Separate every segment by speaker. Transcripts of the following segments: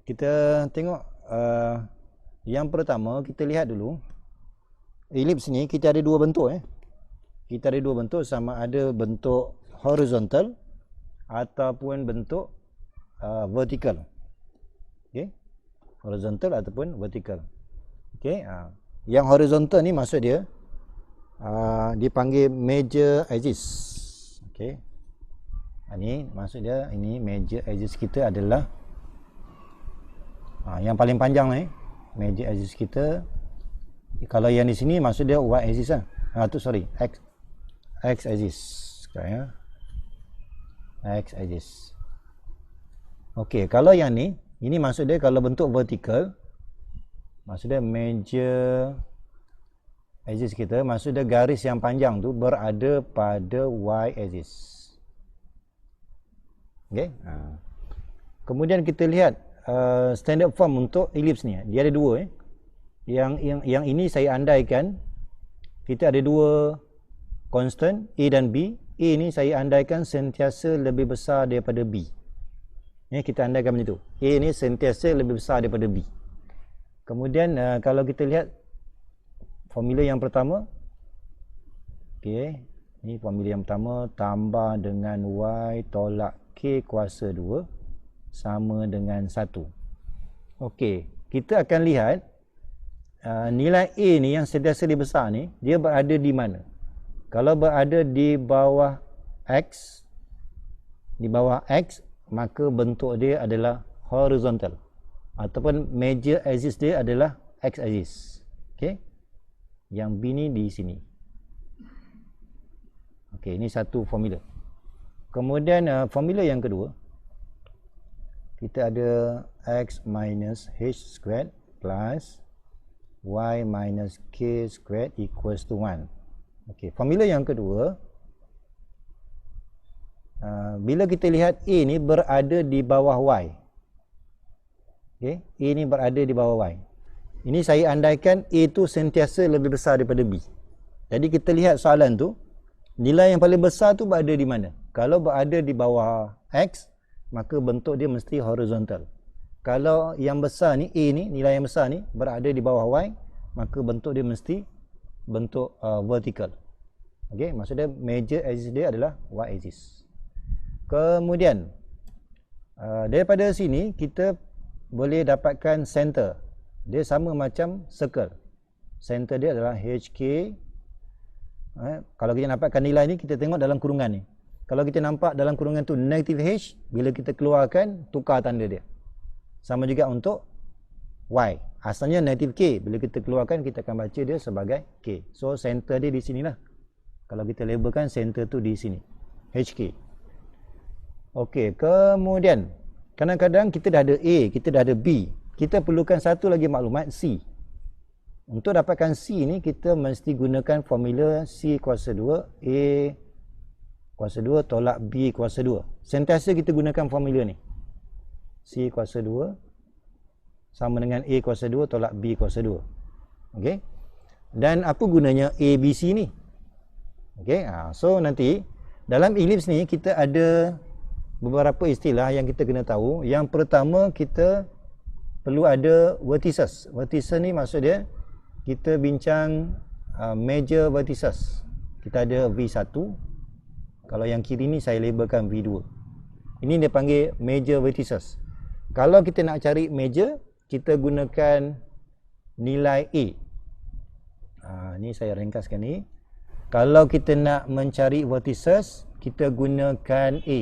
Speaker 1: Kita tengok yang pertama, kita lihat dulu elips ni kita ada dua bentuk Kita ada dua bentuk, sama ada bentuk horizontal ataupun bentuk vertical. Okey. Horizontal ataupun vertical. Okey, yang horizontal ni maksud dia dipanggil major axis. Okey. Ini maksud dia, ini major axis kita adalah yang paling panjang ni, major axis kita. Kalau yang di sini maksud dia y axis lah. X axis. Sekarang ya. X axis. Okey, kalau yang ni, ini maksud dia kalau bentuk vertical, maksud dia major axis kita, maksud dia garis yang panjang tu berada pada y axis. Okey. Kemudian kita lihat standard form untuk elips ni. Dia ada dua Yang ini saya andaikan kita ada dua constant A dan B. A ni saya andaikan sentiasa lebih besar daripada B. Kita andaikan macam tu. A ni sentiasa lebih besar daripada B. Kemudian kalau kita lihat formula yang pertama. Okey, ni formula yang pertama, tambah dengan Y tolak K kuasa 2 sama dengan 1. Okey, kita akan lihat nilai A ni yang sentiasa lebih besar ni, dia berada di mana? Kalau berada di bawah X, maka bentuk dia adalah horizontal ataupun major axis dia adalah X axis. Okey. Yang B ni di sini. Okey, ini satu formula. Kemudian formula yang kedua, kita ada X minus H squared plus Y minus K squared equals to 1. Okey, formula yang kedua, bila kita lihat A ni berada di bawah Y. Okey, A ni berada di bawah Y. Ini saya andaikan A tu sentiasa lebih besar daripada B. Jadi kita lihat soalan tu, nilai yang paling besar tu berada di mana? Kalau berada di bawah X, maka bentuk dia mesti horizontal. Kalau yang besar ni, A ni, nilai yang besar ni berada di bawah Y, maka bentuk dia mesti bentuk vertical. Okey, maksud dia major axis dia adalah Y axis. Kemudian daripada sini kita boleh dapatkan center. Dia sama macam circle. Center dia adalah HK. Kalau kita dapatkan nilai ni, kita tengok dalam kurungan ni. Kalau kita nampak dalam kurungan tu negative H, bila kita keluarkan, tukar tanda dia. Sama juga untuk Y. Asalnya negative K. Bila kita keluarkan, kita akan baca dia sebagai K. So, center dia di sinilah. Kalau kita labelkan center tu di sini. HK. Okey, kemudian kadang-kadang kita dah ada A, kita dah ada B. Kita perlukan satu lagi maklumat, C. Untuk dapatkan C ni, kita mesti gunakan formula C kuasa 2, A kuasa 2 tolak B kuasa 2. Sentiasa kita gunakan formula ni. C kuasa 2 sama dengan A kuasa 2 tolak B kuasa 2. Okey. Dan apa gunanya A, B, C ni? Okey. So nanti dalam elips ni kita ada beberapa istilah yang kita kena tahu. Yang pertama, kita perlu ada vertices. Vertices ni maksud dia kita bincang major vertices. Kita ada V1. Kalau yang kiri ni saya labelkan V2. Ini dia panggil major vertices. Kalau kita nak cari major, kita gunakan nilai A. Ni saya ringkaskan ni. Kalau kita nak mencari vertices, kita gunakan A.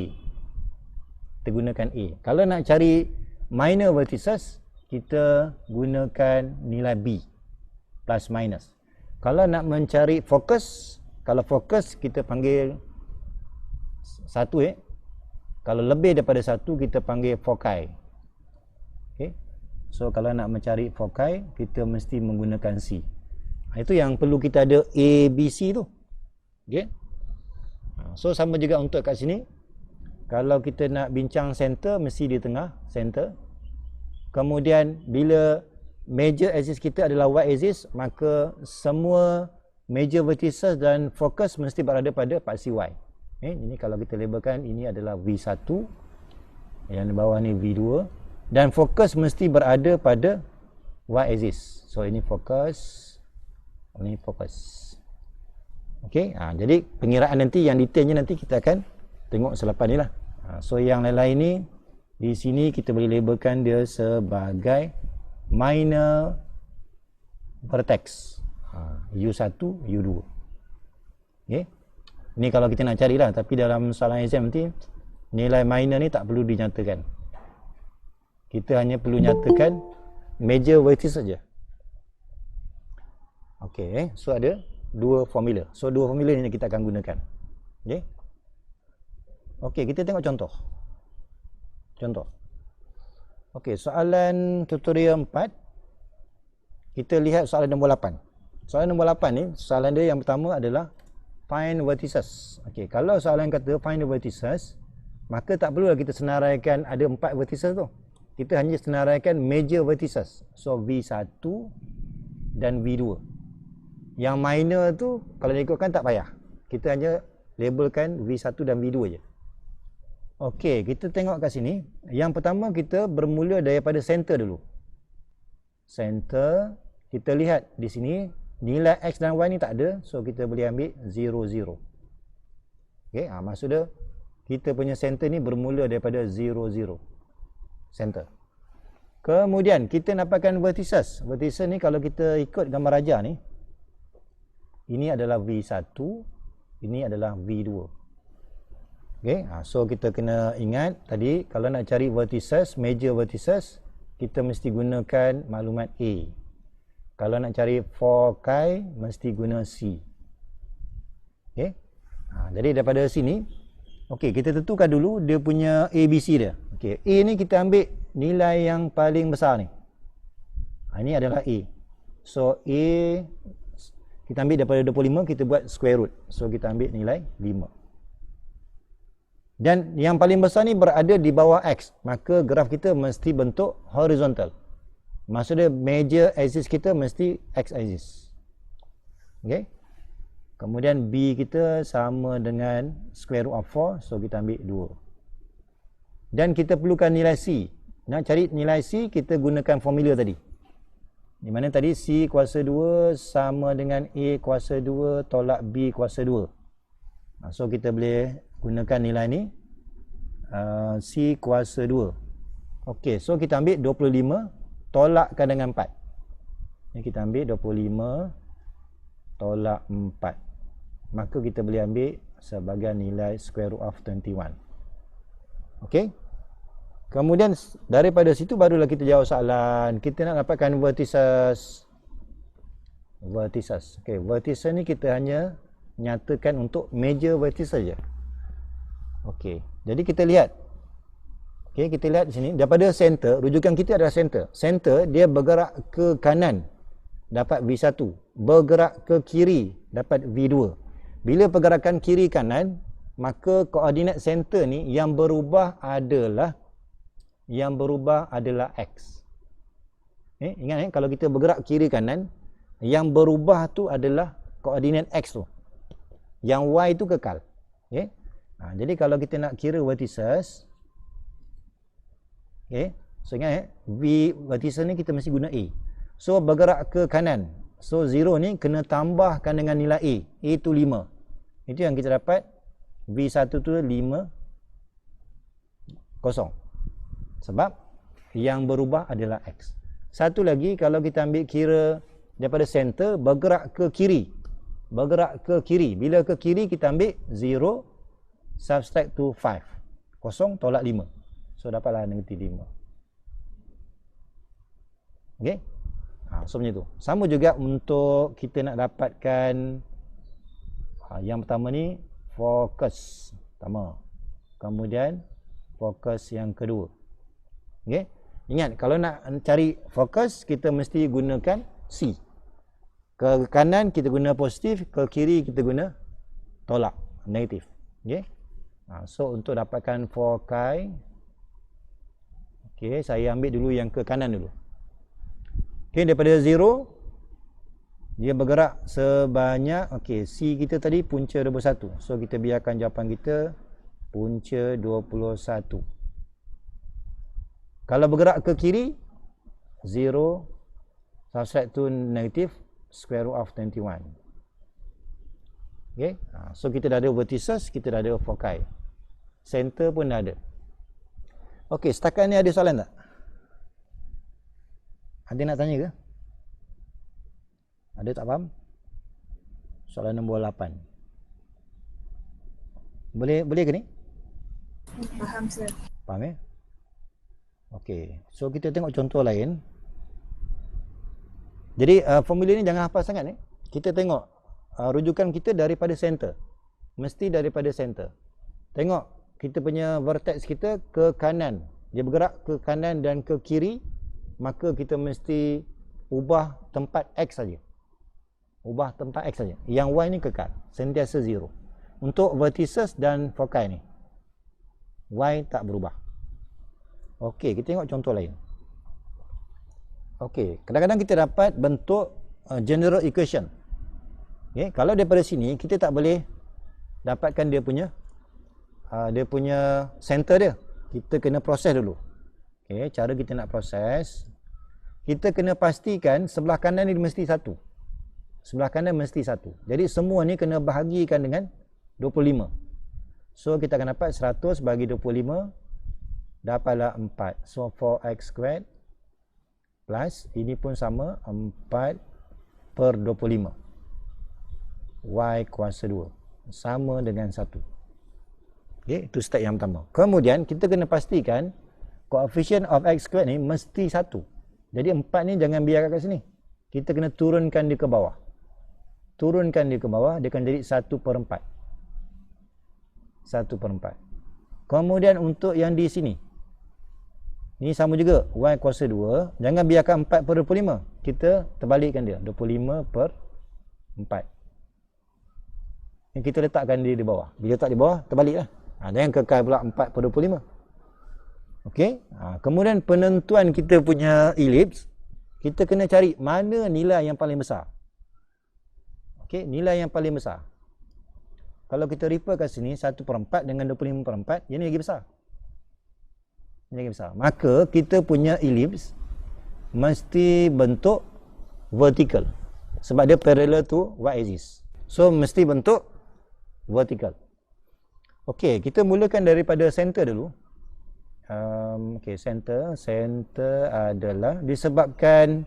Speaker 1: Kita gunakan A. Kalau nak cari minor vertices, kita gunakan nilai B. Plus minus. Kalau nak mencari fokus, kalau fokus kita panggil satu Kalau lebih daripada satu, kita panggil foci. Okay. So kalau nak mencari foci, kita mesti menggunakan C. Itu yang perlu kita ada A, B, C tu. Okay. So sama juga untuk kat sini. Kalau kita nak bincang center, mesti di tengah center. Kemudian bila major axis kita adalah Y axis, maka semua major vertices dan fokus mesti berada pada paksi Y. Ini kalau kita labelkan, ini adalah V1, yang di bawah ni V2, Dan fokus mesti berada pada y-axis. So ini fokus, ini fokus. Okey, jadi pengiraan nanti yang detailnya nanti kita akan tengok selepas ni lah. So yang lain-lain ni di sini kita boleh labelkan dia sebagai minor vertex. U1, U2. Okey. Ni kalau kita nak carilah, tapi dalam soalan exam nanti nilai minor ni tak perlu dinyatakan. Kita hanya perlu nyatakan major vertex saja. Okey, so ada dua formula. So dua formula ni kita akan gunakan. Okey. Okey, kita tengok contoh. Contoh. Okey, soalan tutorial 4. Kita lihat soalan nombor 8. Soalan nombor 8 ni, soalan dia yang pertama adalah find vertices. Okey, kalau soalan kata find the vertices, maka tak perlulah kita senaraikan ada 4 vertices tu. Kita hanya senaraikan major vertices. So V1 dan V2. Yang minor tu kalau diikutkan tak payah. Kita hanya labelkan V1 dan V2 je. Okey, kita tengok kat sini. Yang pertama kita bermula daripada center dulu. Center, kita lihat di sini nilai X dan Y ni tak ada, so kita boleh ambil 0, 0. Okey, maksudnya kita punya center ni bermula daripada 0, 0. Center. Kemudian kita dapatkan vertices. Vertices ni kalau kita ikut gambar raja ni, ini adalah V1, ini adalah V2. Okey, so kita kena ingat tadi kalau nak cari vertices, major vertices, kita mesti gunakan maklumat A. Kalau nak cari foci, mesti guna C. Okey. Jadi daripada sini, okey, kita tentukan dulu dia punya ABC dia. Okey, A ni kita ambil nilai yang paling besar ni. Ini adalah A. So A kita ambil daripada 25, kita buat square root. So kita ambil nilai 5. Dan yang paling besar ni berada di bawah X, maka graf kita mesti bentuk horizontal. Maksudnya major axis kita mesti X axis. Okey. Kemudian B kita sama dengan square root of 4, so kita ambil 2. Dan kita perlukan nilai C. Nak cari nilai C, kita gunakan formula tadi. Di mana tadi C kuasa 2 sama dengan A kuasa 2 tolak B kuasa 2. So kita boleh gunakan nilai ni C kuasa 2. Okey, so kita ambil 25 tolakkan dengan 4. Ni kita ambil 25 tolak 4. Maka kita boleh ambil sebagai nilai square root of 21. Okey. Kemudian daripada situ barulah kita jawab soalan. Kita nak dapatkan vertices. Vertices. Okey, vertices ni kita hanya nyatakan untuk major vertices saja. Okey. Jadi kita lihat. Okey, kita lihat di sini daripada center, rujukan kita adalah center. Center dia bergerak ke kanan dapat V1, bergerak ke kiri dapat V2. Bila pergerakan kiri kanan, maka koordinat center ni yang berubah adalah X. Ingat kalau kita bergerak kiri kanan, yang berubah tu adalah koordinat X tu. Yang Y tu kekal. Okey. Jadi kalau kita nak kira vertices, okey, so ingat vertices ni kita mesti guna A. So bergerak ke kanan. So 0 ni kena tambahkan dengan nilai A. A tu 5. Itu yang kita dapat. V1 tu 5 kosong. Sebab yang berubah adalah X. Satu lagi, kalau kita ambil kira daripada center bergerak ke kiri. Bergerak ke kiri. Bila ke kiri kita ambil 0 subtract to 5. Kosong tolak 5. So dapatlah negatif 5. Okey. So macam tu. Sama juga untuk kita nak dapatkan yang pertama ni fokus pertama. Kemudian fokus yang kedua. Okey. Ingat kalau nak cari fokus kita mesti gunakan C. Ke kanan kita guna positif, ke kiri kita guna tolak negatif. Okey. So untuk dapatkan foci, okey, saya ambil dulu yang ke kanan dulu. Okey, daripada 0 dia bergerak sebanyak, okey, C kita tadi punca 21. So kita biarkan jawapan kita punca 21. Kalau bergerak ke kiri, 0 subtract to negative square root of 21. Okay. So kita dah ada vertices, kita dah ada foci. Center pun dah ada. Okey, setakat ni ada soalan tak? Ada nak tanya ke? Ada tak faham? Soalan nombor 8. Boleh ke ni?
Speaker 2: Faham, sir.
Speaker 1: Faham ya? Okey, so kita tengok contoh lain. Jadi formula ni jangan hafal sangat ni. Kita tengok rujukan kita daripada center. Mesti daripada center. Tengok kita punya vertex kita ke kanan. Dia bergerak ke kanan dan ke kiri, maka kita mesti ubah tempat X saja. Ubah tempat X saja. Yang Y ni kekal, sentiasa 0. Untuk vertices dan foci ni, Y tak berubah. Okey, kita tengok contoh lain. Okey, kadang-kadang kita dapat bentuk general equation. Okay, kalau daripada sini kita tak boleh dapatkan dia punya center dia. Kita kena proses dulu. Okay, cara kita nak proses, kita kena pastikan sebelah kanan ni mesti 1. Sebelah kanan mesti 1. Jadi semua ni kena bahagikan dengan 25. So kita akan dapat 100 bagi 25, dapatlah 4. So 4x squared plus ini pun sama, 4 per 25. Y kuasa 2 sama dengan 1. Okay, itu step yang pertama. Kemudian kita kena pastikan coefficient of x squared ni mesti 1. Jadi 4 ni jangan biar kat sini. Kita kena turunkan dia ke bawah. Turunkan dia ke bawah, dia akan jadi 1 per 4. 1 per 4. Kemudian untuk yang di sini, ini sama juga, y kuasa 2. Jangan biarkan 4 per 25. Kita terbalikkan dia, 25 per 4. Yang kita letakkan dia di bawah. Bila letak di bawah, terbaliklah. Jangan kekal pula 4 per 25. Okey. Kemudian penentuan kita punya elips, kita kena cari mana nilai yang paling besar. Okey, nilai yang paling besar. Kalau kita refer kat sini, 1 per 4 dengan 25 per 4, yang ni lagi besar. Ini lagi besar. Maka kita punya elips mesti bentuk vertical. Sebab dia parallel to y-axis. So, mesti bentuk vertical. Okey, kita mulakan daripada center dulu. Okey, center adalah disebabkan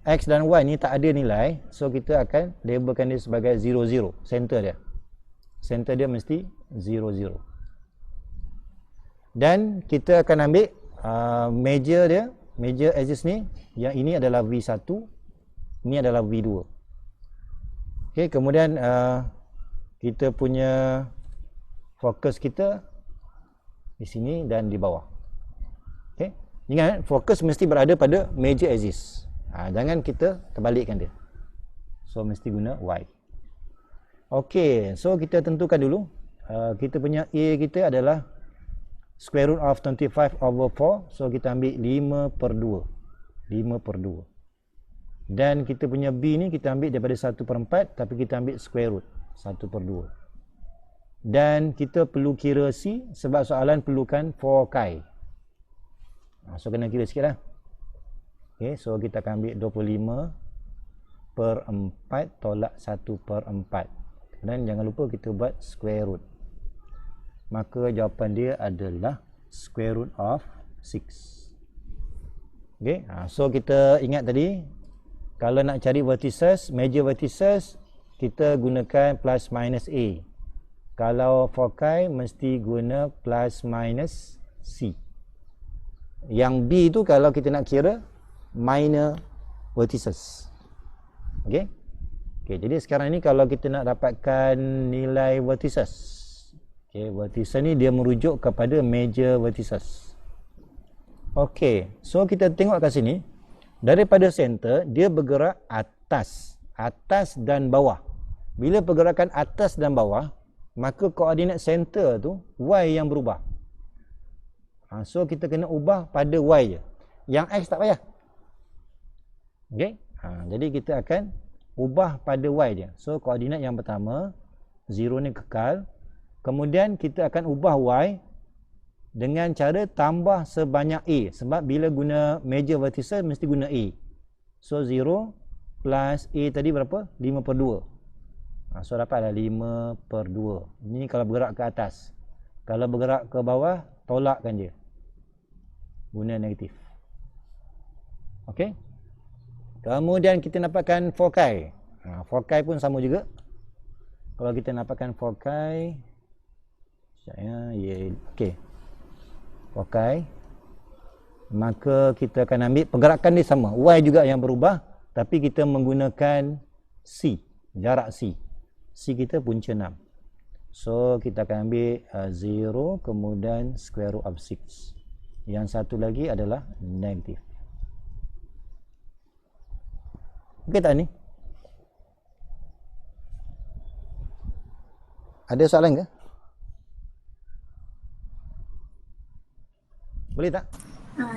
Speaker 1: x dan y ni tak ada nilai, so kita akan labelkan dia sebagai 0, 0. Center dia. Center dia mesti 0, 0. Dan kita akan ambil measure dia, measure axis ni, yang ini adalah V1, ini adalah V2. Okey, kemudian kita punya fokus kita di sini dan di bawah. Okey, ingat fokus mesti berada pada major axis. Jangan kita terbalikkan dia. So mesti guna Y. Okey, so kita tentukan dulu. Kita punya A kita adalah square root of 25 over 4. So kita ambil 5 per 2. 5 per 2. Dan kita punya B ni kita ambil daripada 1 per 4, tapi kita ambil square root 1 per 2. Dan kita perlu kira C sebab soalan perlukan foci. So kena kira sikit lah. Okay, so kita akan ambil 25 per 4 tolak 1 per 4. Dan jangan lupa kita buat square root. Maka jawapan dia adalah square root of 6. Okay, so kita ingat tadi, kalau nak cari vertices, major vertices, kita gunakan plus minus A. Kalau foci mesti guna plus minus C. Yang B tu kalau kita nak kira minor vertices. Okey. Okey, jadi sekarang ni kalau kita nak dapatkan nilai vertices. Okey, vertices ni dia merujuk kepada major vertices. Okey, so kita tengok kat sini, daripada center dia bergerak atas dan bawah. Bila pergerakan atas dan bawah, maka koordinat center tu Y yang berubah. So kita kena ubah pada Y je. Yang X tak payah. Okey. Jadi kita akan ubah pada Y je. So koordinat yang pertama 0 ni kekal. Kemudian kita akan ubah Y dengan cara tambah sebanyak A. Sebab bila guna major vertices mesti guna A. So 0 plus A tadi berapa? 5/2. So dapatlah 5/2. Ini kalau bergerak ke atas. Kalau bergerak ke bawah, tolakkan dia. Guna negatif. Okey. Kemudian kita dapatkan foci. Foci pun sama juga. Kalau kita dapatkan foci, okey. Foci, maka kita akan ambil pergerakan dia sama. Y juga yang berubah, tapi kita menggunakan C, jarak C. C kita punca 6. So kita akan ambil 0 kemudian square root of 6. Yang satu lagi adalah negatif. Okey tak ni? Ada soalan ke? Boleh tak?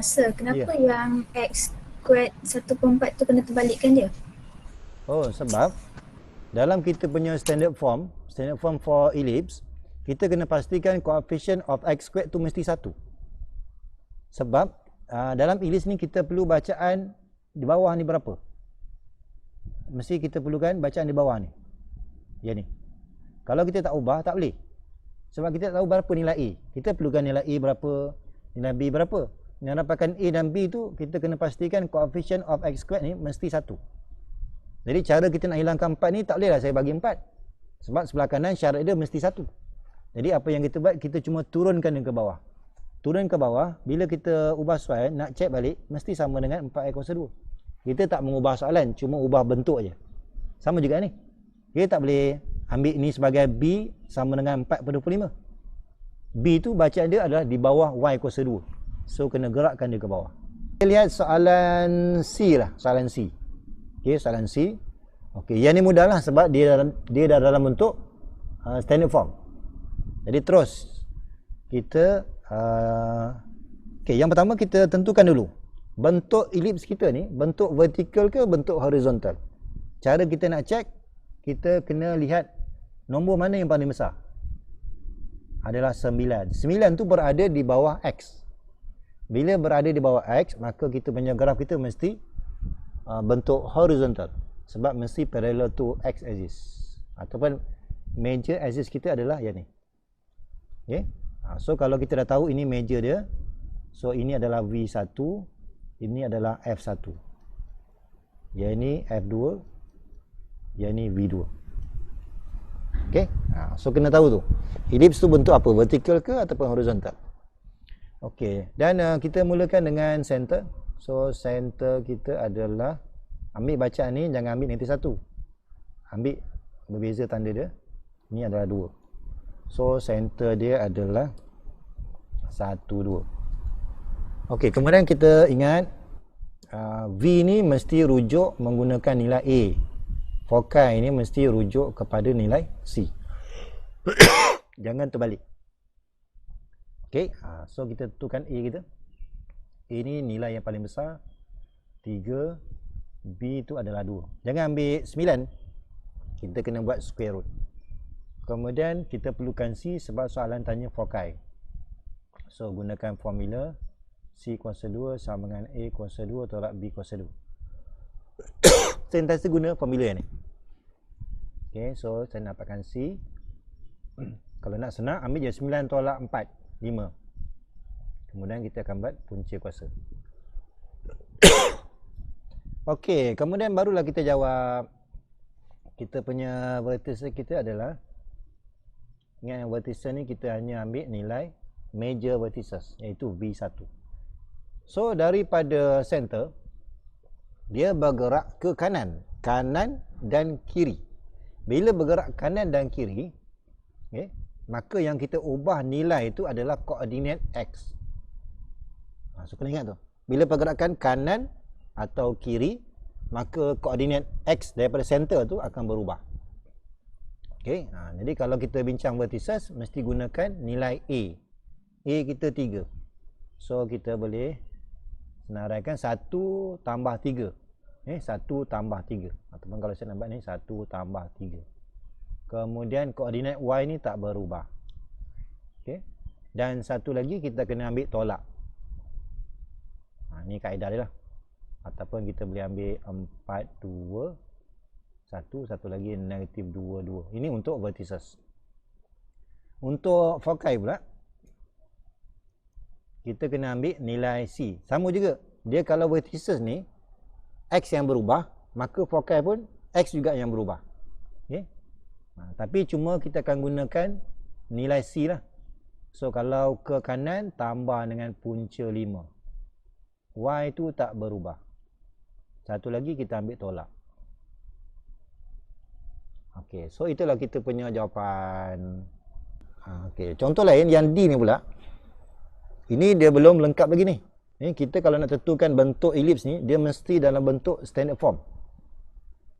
Speaker 2: Sir, kenapa yang X squared 1/4 tu kena terbalikkan dia?
Speaker 1: Oh, sebab dalam kita punya standard form for ellipse, kita kena pastikan coefficient of x squared tu mesti 1. Sebab dalam ellipse ni kita perlu bacaan di bawah ni berapa? Mesti kita perlukan bacaan di bawah ni. Ya ni. Kalau kita tak ubah, tak boleh. Sebab kita tak tahu berapa nilai A. Kita perlukan nilai A berapa, nilai B berapa. Yang dapatkan A dan B tu, kita kena pastikan coefficient of x squared ni mesti 1. Jadi cara kita nak hilangkan 4 ni, tak bolehlah saya bagi 4. Sebab sebelah kanan syarat dia mesti 1. Jadi apa yang kita buat, kita cuma turunkan dia ke bawah. Turun ke bawah, bila kita ubah soalan, nak check balik, mesti sama dengan 4 kuasa 2. Kita tak mengubah soalan, cuma ubah bentuk aja. Sama juga ni. Kita tak boleh ambil ni sebagai B sama dengan 4/25. B tu bacaan dia adalah di bawah Y kuasa 2. So kena gerakkan dia ke bawah. Kita lihat soalan C lah, soalan C. Okey, soalan C. Okey, yang ni mudah lah sebab dia dah dalam bentuk standard form. Jadi terus kita okey, yang pertama kita tentukan dulu bentuk elips kita ni bentuk vertikal ke bentuk horizontal. Cara kita nak check, kita kena lihat nombor mana yang paling besar. Adalah 9. 9 tu berada di bawah X. Bila berada di bawah X, maka kita punya graf kita mesti bentuk horizontal. Sebab mesti parallel to X axis. Ataupun major axis kita adalah yang ni. Okay? So kalau kita dah tahu ini major dia, so ini adalah V1, ini adalah F1. Yang ini F2, yang ini V2. Okay? So kena tahu tu. Ellipse tu bentuk apa? Vertical ke ataupun horizontal? Okay. Dan kita mulakan dengan center. So center kita adalah, ambil bacaan ni, jangan ambil negatif 1. Ambil berbeza tanda dia. Ini adalah 2. So center dia adalah 1, 2. Okey, kemudian kita ingat V ni mesti rujuk menggunakan nilai A. Foci ni mesti rujuk kepada nilai C. Jangan terbalik. Okey, so kita tentukan A kita. A ni nilai yang paling besar 3, B tu adalah 2. Jangan ambil 9. Kita kena buat square root. Kemudian kita perlukan C sebab soalan tanya foci. So gunakan formula C kuasa 2 sama dengan A kuasa 2 tolak B kuasa 2. Saya sentiasa guna formula ni. Okay, so saya dapatkan C. Kalau nak senang, ambil je 9 tolak 4, 5. Kemudian kita akan buat punca kuasa. Okey, kemudian barulah kita jawab. Kita punya vertices kita adalah, ingat yang vertices ni kita hanya ambil nilai major vertices, iaitu V1. So daripada center, dia bergerak ke kanan dan kiri. Bila bergerak kanan dan kiri, okay, maka yang kita ubah nilai itu adalah koordinat X. So kena ingat tu. Bila pergerakan kanan atau kiri, maka koordinat X daripada center tu akan berubah. Okay, jadi kalau kita bincang vertices, mesti gunakan nilai A. A kita 3. So kita boleh senaraikan 1 tambah 3. 1 tambah 3. Ataupun kalau saya nak buat ni 1 tambah 3. Kemudian koordinat Y ni tak berubah. Okay. Dan satu lagi kita kena ambil tolak. Ni kaedah dia lah. Ataupun kita boleh ambil 4, 2, 1, satu lagi negatif 2, 2. Ini untuk vertices. Untuk foci pula, kita kena ambil nilai C. Sama juga. Dia kalau vertices ni, X yang berubah, maka foci pun X juga yang berubah. Okay? Tapi cuma kita akan gunakan nilai C lah. So kalau ke kanan, tambah dengan punca 5. Y tu tak berubah. Satu lagi kita ambil tolak. Okey, so itulah kita punya jawapan. Okey, contoh lain yang D ni pula. Ini dia belum lengkap lagi ni. Kita kalau nak tentukan bentuk elips ni, dia mesti dalam bentuk standard form.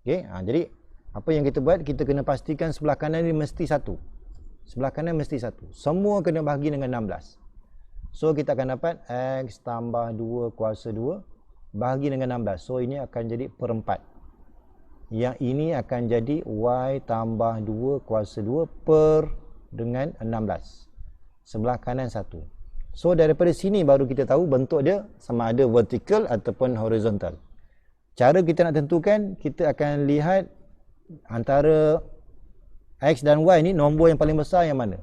Speaker 1: Okey, jadi apa yang kita buat, kita kena pastikan sebelah kanan ni mesti 1. Sebelah kanan mesti 1. Semua kena bahagi dengan 16. So kita akan dapat X tambah 2 kuasa 2 bahagi dengan 16. So ini akan jadi per 4. Yang ini akan jadi Y tambah 2 kuasa 2 per dengan 16. Sebelah kanan 1. So daripada sini baru kita tahu bentuk dia sama ada vertical ataupun horizontal. Cara kita nak tentukan, kita akan lihat antara X dan Y ni nombor yang paling besar yang mana.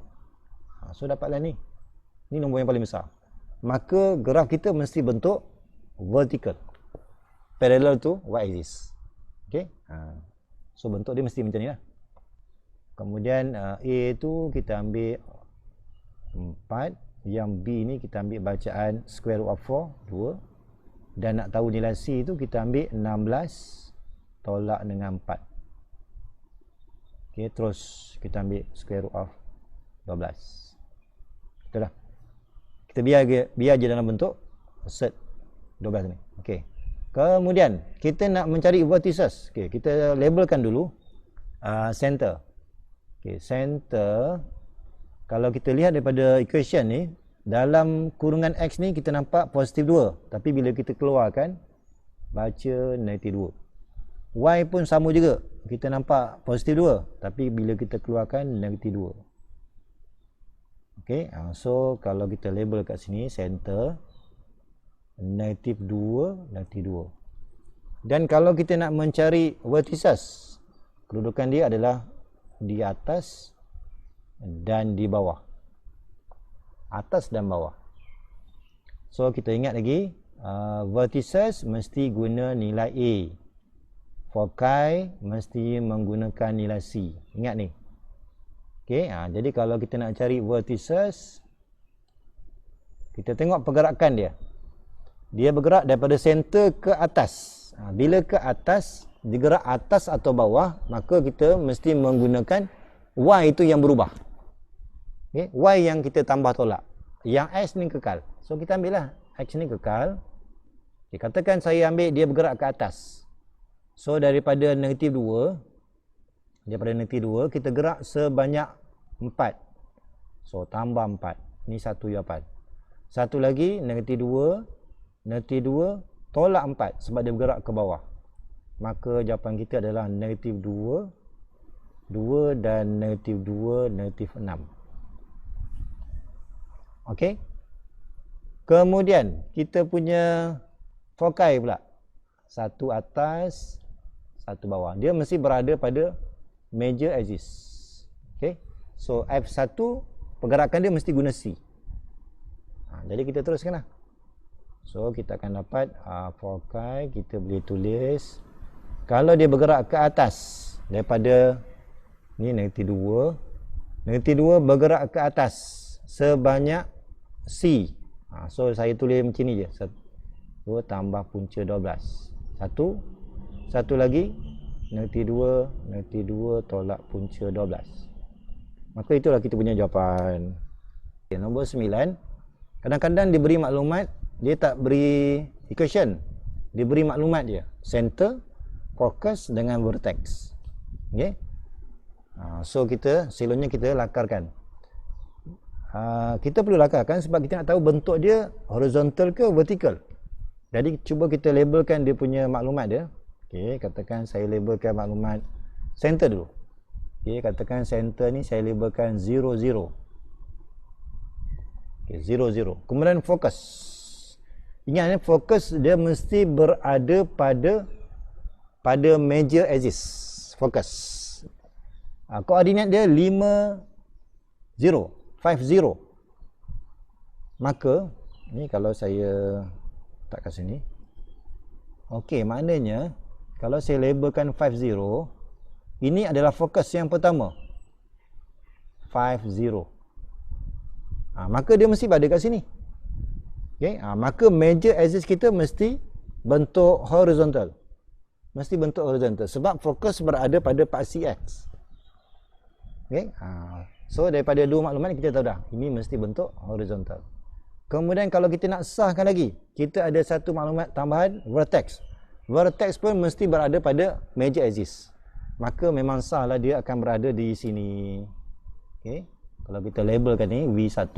Speaker 1: So dapatlah ni. Ni nombor yang paling besar. Maka graf kita mesti bentuk vertical. Parallel to Y axis. Okay. So bentuk dia mesti macam ni lah. Kemudian A tu kita ambil 4. Yang B ni kita ambil bacaan square root of 4, 2. Dan nak tahu nilai C tu kita ambil 16 tolak dengan 4. Okay, terus kita ambil square root of 12. Itulah. Kita biar je dalam bentuk set 12 ni. Okey. Kemudian kita nak mencari vertices. Okey, kita labelkan dulu center. Okey, center kalau kita lihat daripada equation ni, dalam kurungan X ni kita nampak positif 2, tapi bila kita keluarkan baca negatif 2. Y pun sama juga. Kita nampak positif 2, tapi bila kita keluarkan negatif 2. Okey, so kalau kita label kat sini center negatif 2, negatif 2. Dan kalau kita nak mencari vertices, kedudukan dia adalah di atas dan di bawah. Atas dan bawah. So kita ingat lagi, vertices mesti guna nilai A. Foci mesti menggunakan nilai C. Ingat ni. Okey, jadi kalau kita nak cari vertices, kita tengok pergerakan dia. Dia bergerak daripada center ke atas. Bila ke atas, digerak atas atau bawah, maka kita mesti menggunakan Y itu yang berubah. Okay? Y yang kita tambah tolak. Yang X ni kekal. So kita ambil lah X ni kekal. Okay, katakan saya ambil dia bergerak ke atas. So daripada negatif 2, kita gerak sebanyak 4. So tambah 4. Ni satu jawapan. Satu lagi negatif 2 tolak 4 sebab dia bergerak ke bawah. Maka jawapan kita adalah negatif 2 dan negatif 2, negatif 6. Okey. Kemudian kita punya foci pula. Satu atas, satu bawah. Dia mesti berada pada major axis. Okey. So F1 pergerakan dia mesti guna C. Jadi kita teruskanlah. So kita akan dapat foci, kita boleh tulis kalau dia bergerak ke atas daripada ni negatif 2. Negatif 2 bergerak ke atas sebanyak C. So saya tulis macam ni je. 2 tambah punca 12. Satu lagi negatif 2 tolak punca 12. Maka itulah kita punya jawapan. Okay, nombor 9. Kadang-kadang diberi maklumat, dia tak beri equation. Dia beri maklumat je. Center, focus dengan vertex. Okay. So selalunya kita lakarkan. Kita perlu lakarkan sebab kita nak tahu bentuk dia horizontal ke vertical. Jadi cuba kita labelkan dia punya maklumat dia. Okey, katakan saya labelkan maklumat center dulu. Okey, katakan center ni saya labelkan 0, 0. Okay, 0, 0. Kemudian fokus. Ingat, fokus dia mesti berada pada major axis. Fokus. Koordinat dia 5, 0. 5, 0. Maka, ni kalau saya tak kat sini. Okey, maknanya kalau saya labelkan 50, ini adalah fokus yang pertama. 50. Maka dia mesti berada kat sini. Okey, maka major axis kita mesti bentuk horizontal. Mesti bentuk horizontal sebab fokus berada pada paksi X. Okey, so daripada dua maklumat kita tahu dah, ini mesti bentuk horizontal. Kemudian kalau kita nak sahkan lagi, kita ada satu maklumat tambahan, vertex. Vertex pun mesti berada pada major axis. Maka memang sahlah dia akan berada di sini. Okey. Kalau kita labelkan ni V1,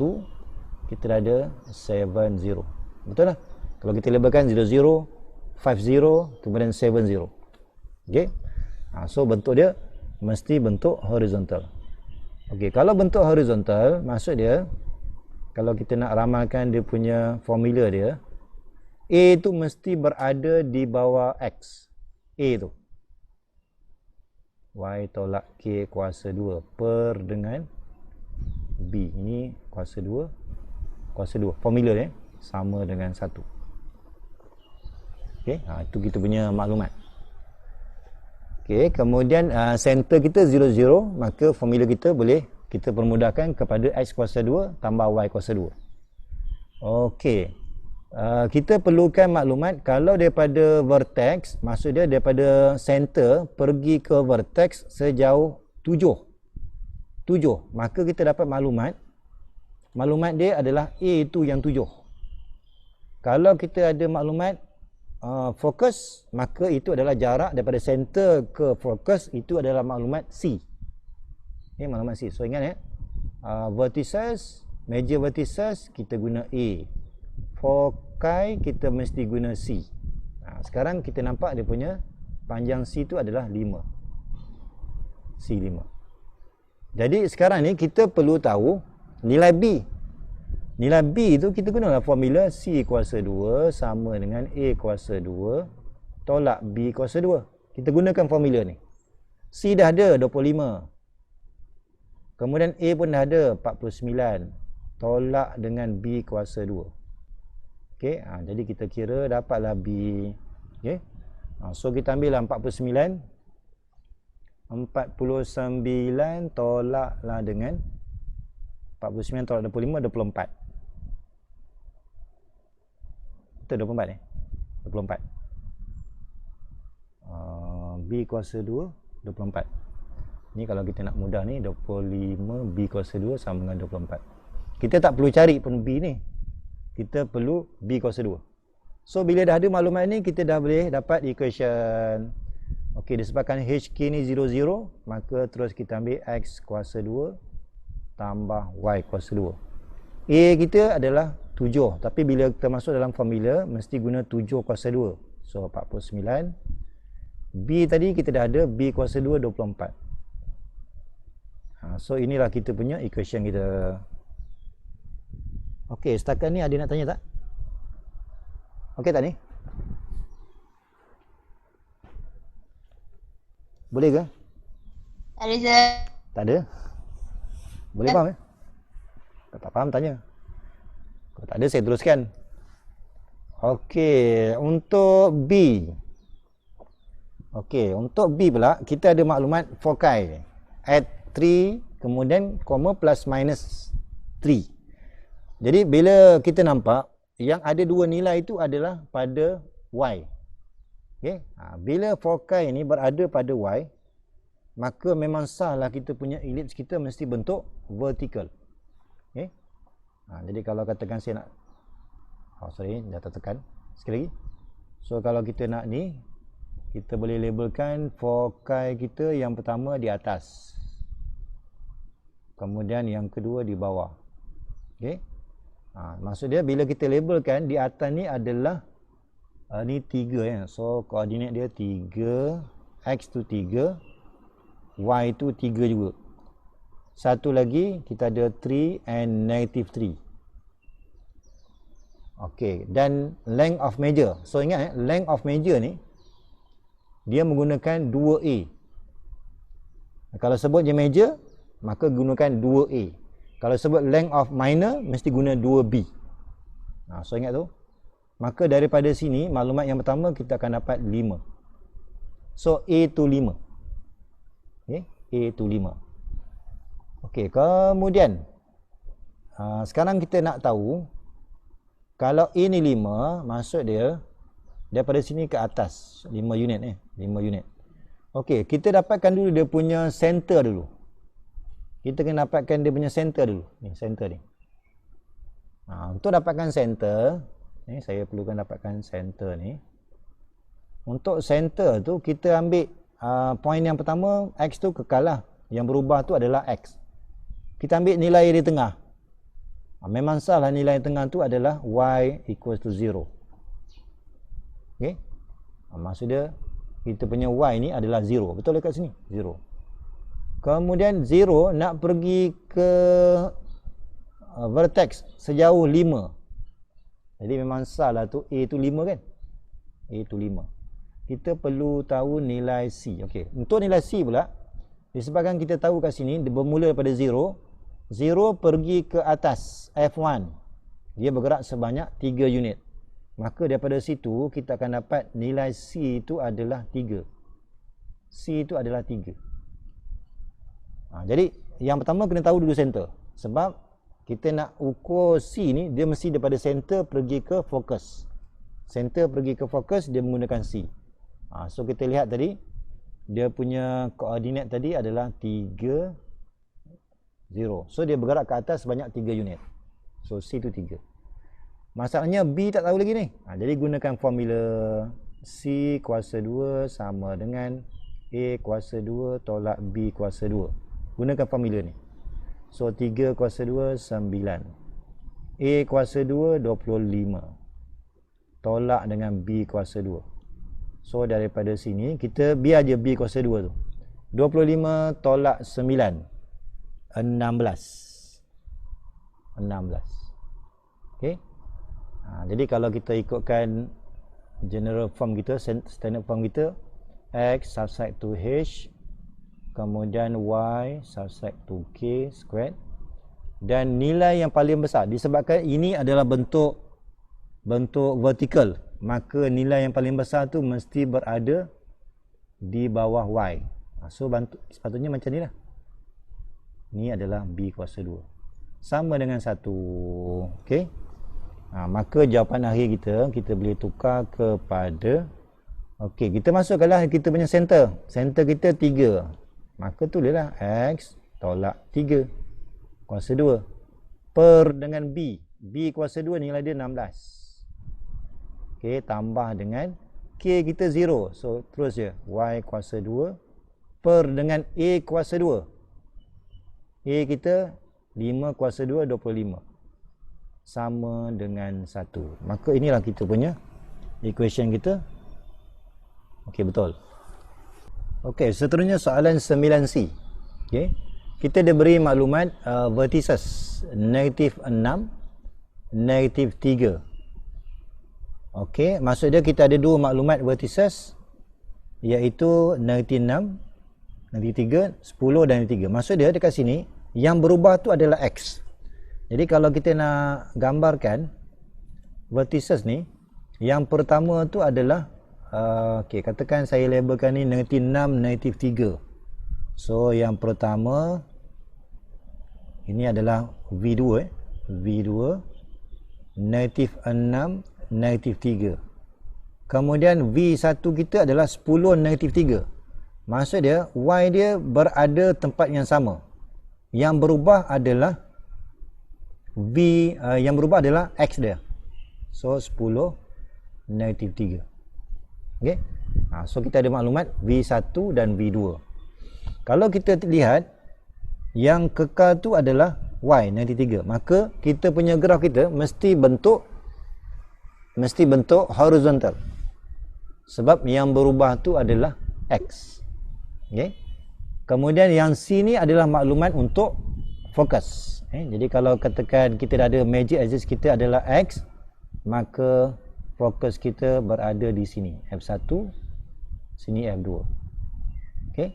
Speaker 1: kita dah ada 70. Betul lah? Kalau kita labelkan 00, 50, kemudian 70. Okey. So bentuk dia mesti bentuk horizontal. Okey, kalau bentuk horizontal, maksud dia kalau kita nak ramalkan dia punya formula dia, A tu mesti berada di bawah X. A tu. Y tolak K kuasa 2 per dengan B. Ini kuasa 2. Kuasa 2. Formula dia sama dengan 1. Okey, itu kita punya maklumat. Okey, kemudian center kita 0, 0, maka formula kita boleh kita permudahkan kepada X kuasa 2 tambah Y kuasa 2. Okey. Kita perlukan maklumat kalau daripada vertex, maksud dia daripada center pergi ke vertex sejauh 7. Maka kita dapat maklumat dia adalah A itu yang 7. Kalau kita ada maklumat fokus, maka itu adalah jarak daripada center ke fokus, itu adalah maklumat C. Ini maklumat C. So ingat vertices, major vertices kita guna A. Foci kita mesti guna C. Sekarang kita nampak dia punya panjang C itu adalah 5. C5. Jadi sekarang ni kita perlu tahu nilai B. Nilai B itu kita gunalah formula C kuasa 2 sama dengan A kuasa 2 tolak B kuasa 2. Kita gunakan formula ni. C dah ada 25. Kemudian A pun dah ada 49. Tolak dengan B kuasa 2. Okey, jadi kita kira dapatlah B. Okey. So kita ambillah 49. 49 tolaklah dengan 49 tolak 25, 24. Betul 24 ni? 24. B kuasa 2, 24. Ni kalau kita nak mudah ni, 25 B kuasa 2 sama dengan 24. Kita tak perlu cari pun B ni. Kita perlu B kuasa 2. So bila dah ada maklumat ni, kita dah boleh dapat equation. Okey, disebabkan HK ni 0, 0, maka terus kita ambil X kuasa 2 tambah Y kuasa 2. A kita adalah 7, tapi bila kita masuk dalam formula mesti guna 7 kuasa 2. So 49. B tadi kita dah ada B kuasa 2 24. So inilah kita punya equation kita. Okey, setakat ni ada nak tanya tak? Okey tak ni? Boleh ke?
Speaker 3: Tak ada, Sir.
Speaker 1: Tak ada? Boleh faham eh? Kalau tak faham tanya. Kalau tak ada saya teruskan. Okey, untuk B. Okey, untuk B pula kita ada maklumat foci. Add 3 kemudian koma plus minus 3. Jadi bila kita nampak yang ada dua nilai itu adalah pada Y. Okey, bila foci ini berada pada Y, maka memang sahlah kita punya elips kita mesti bentuk vertical. Okey. Jadi kalau katakan saya nak dah tertekan sekali lagi. So kalau kita nak ni, kita boleh labelkan foci kita yang pertama di atas. Kemudian yang kedua di bawah. Okey. Maksud dia bila kita labelkan di atas ni adalah ni 3 ya. So koordinat dia 3, X tu 3, Y tu 3 juga. Satu lagi kita ada 3 and negative 3. Okey, dan length of measure. So ingat length of measure ni dia menggunakan 2A. Kalau sebut je measure, maka gunakan 2A. Kalau sebut length of minor, mesti guna 2B. So ingat tu. Maka daripada sini, maklumat yang pertama kita akan dapat 5. So A to 5. Okay, A to 5. Okey, kemudian sekarang kita nak tahu kalau A ni 5, maksud dia daripada sini ke atas 5 unit 5 unit. Okey, kita dapatkan dulu dia punya center dulu. Kita kena dapatkan dia punya center dulu. Ni center ni. Untuk dapatkan center, ni saya perlukan dapatkan center ni. Untuk center tu kita ambil point yang pertama, X tu kekal lah. Yang berubah tu adalah X. Kita ambil nilai di tengah. Memang salah nilai tengah tu adalah Y equals to 0. Okay. Maksud dia kita punya Y ni adalah 0. Betul dekat sini? 0. Kemudian 0 nak pergi ke vertex sejauh 5. Jadi memang salah tu A tu 5 kan? A tu 5. Kita perlu tahu nilai C. Okey. Untuk nilai C pula, disebabkan kita tahu kat sini dia bermula daripada 0. 0 pergi ke atas F1. Dia bergerak sebanyak 3 unit. Maka daripada situ kita akan dapat nilai C itu adalah 3. C itu adalah 3. Jadi yang pertama kena tahu dulu center. Sebab kita nak ukur C ni, dia mesti daripada center pergi ke fokus. Center pergi ke fokus, dia menggunakan C. So kita lihat tadi, dia punya koordinat tadi adalah 3, 0. So dia bergerak ke atas sebanyak 3 unit. So C itu 3. Masalahnya B tak tahu lagi ni. Jadi gunakan formula C kuasa 2 sama dengan A kuasa 2 tolak B kuasa 2. Gunakan formula ni. So 3 kuasa 2 9. A kuasa 2 25. Tolak dengan B kuasa 2. So daripada sini kita biar je B kuasa 2 tu. 25 tolak 9. 16. Okey. Jadi kalau kita ikutkan general form kita, standard form kita, X subside to H, kemudian Y subside to K squared, dan nilai yang paling besar disebabkan ini adalah bentuk vertikal, maka nilai yang paling besar tu mesti berada di bawah Y. So sepatutnya macam ni lah. Ni adalah B kuasa 2. Sama dengan 1. Okey. Maka jawapan akhir kita boleh tukar kepada, okey, kita masukkanlah kita punya center. Center kita 3. Maka tulislah X tolak 3 kuasa 2 per dengan B. B kuasa 2 nilai dia 16. Okey, tambah dengan K kita 0. So terus je Y kuasa 2 per dengan A kuasa 2. A kita 5 kuasa 2 25. Sama dengan 1. Maka inilah kita punya equation kita. Okey, betul. Okey, seterusnya soalan 9C. Okey. Kita diberi maklumat vertices -6, -3. Okey, maksud dia kita ada dua maklumat vertices, iaitu -6, -3, 10 dan 3. Maksud dia dekat sini yang berubah tu adalah X. Jadi kalau kita nak gambarkan vertices ni, yang pertama tu adalah okey, katakan saya labelkan ni -6, -3. So yang pertama ini adalah V2 V2 -6, -3. Kemudian V1 kita adalah 10, -3. Maksud dia Y dia berada tempat yang sama. Yang berubah adalah yang berubah adalah X dia. So 10, -3. Okey. So kita ada maklumat V1 dan V2. Kalau kita lihat yang kekal tu adalah Y, -3. Maka kita punya graf kita mesti bentuk horizontal. Sebab yang berubah tu adalah X. Okey. Kemudian yang C ni adalah maklumat untuk fokus. Jadi kalau katakan kita dah ada magic axis kita adalah X, maka fokus kita berada di sini. F1, sini F2. Okey.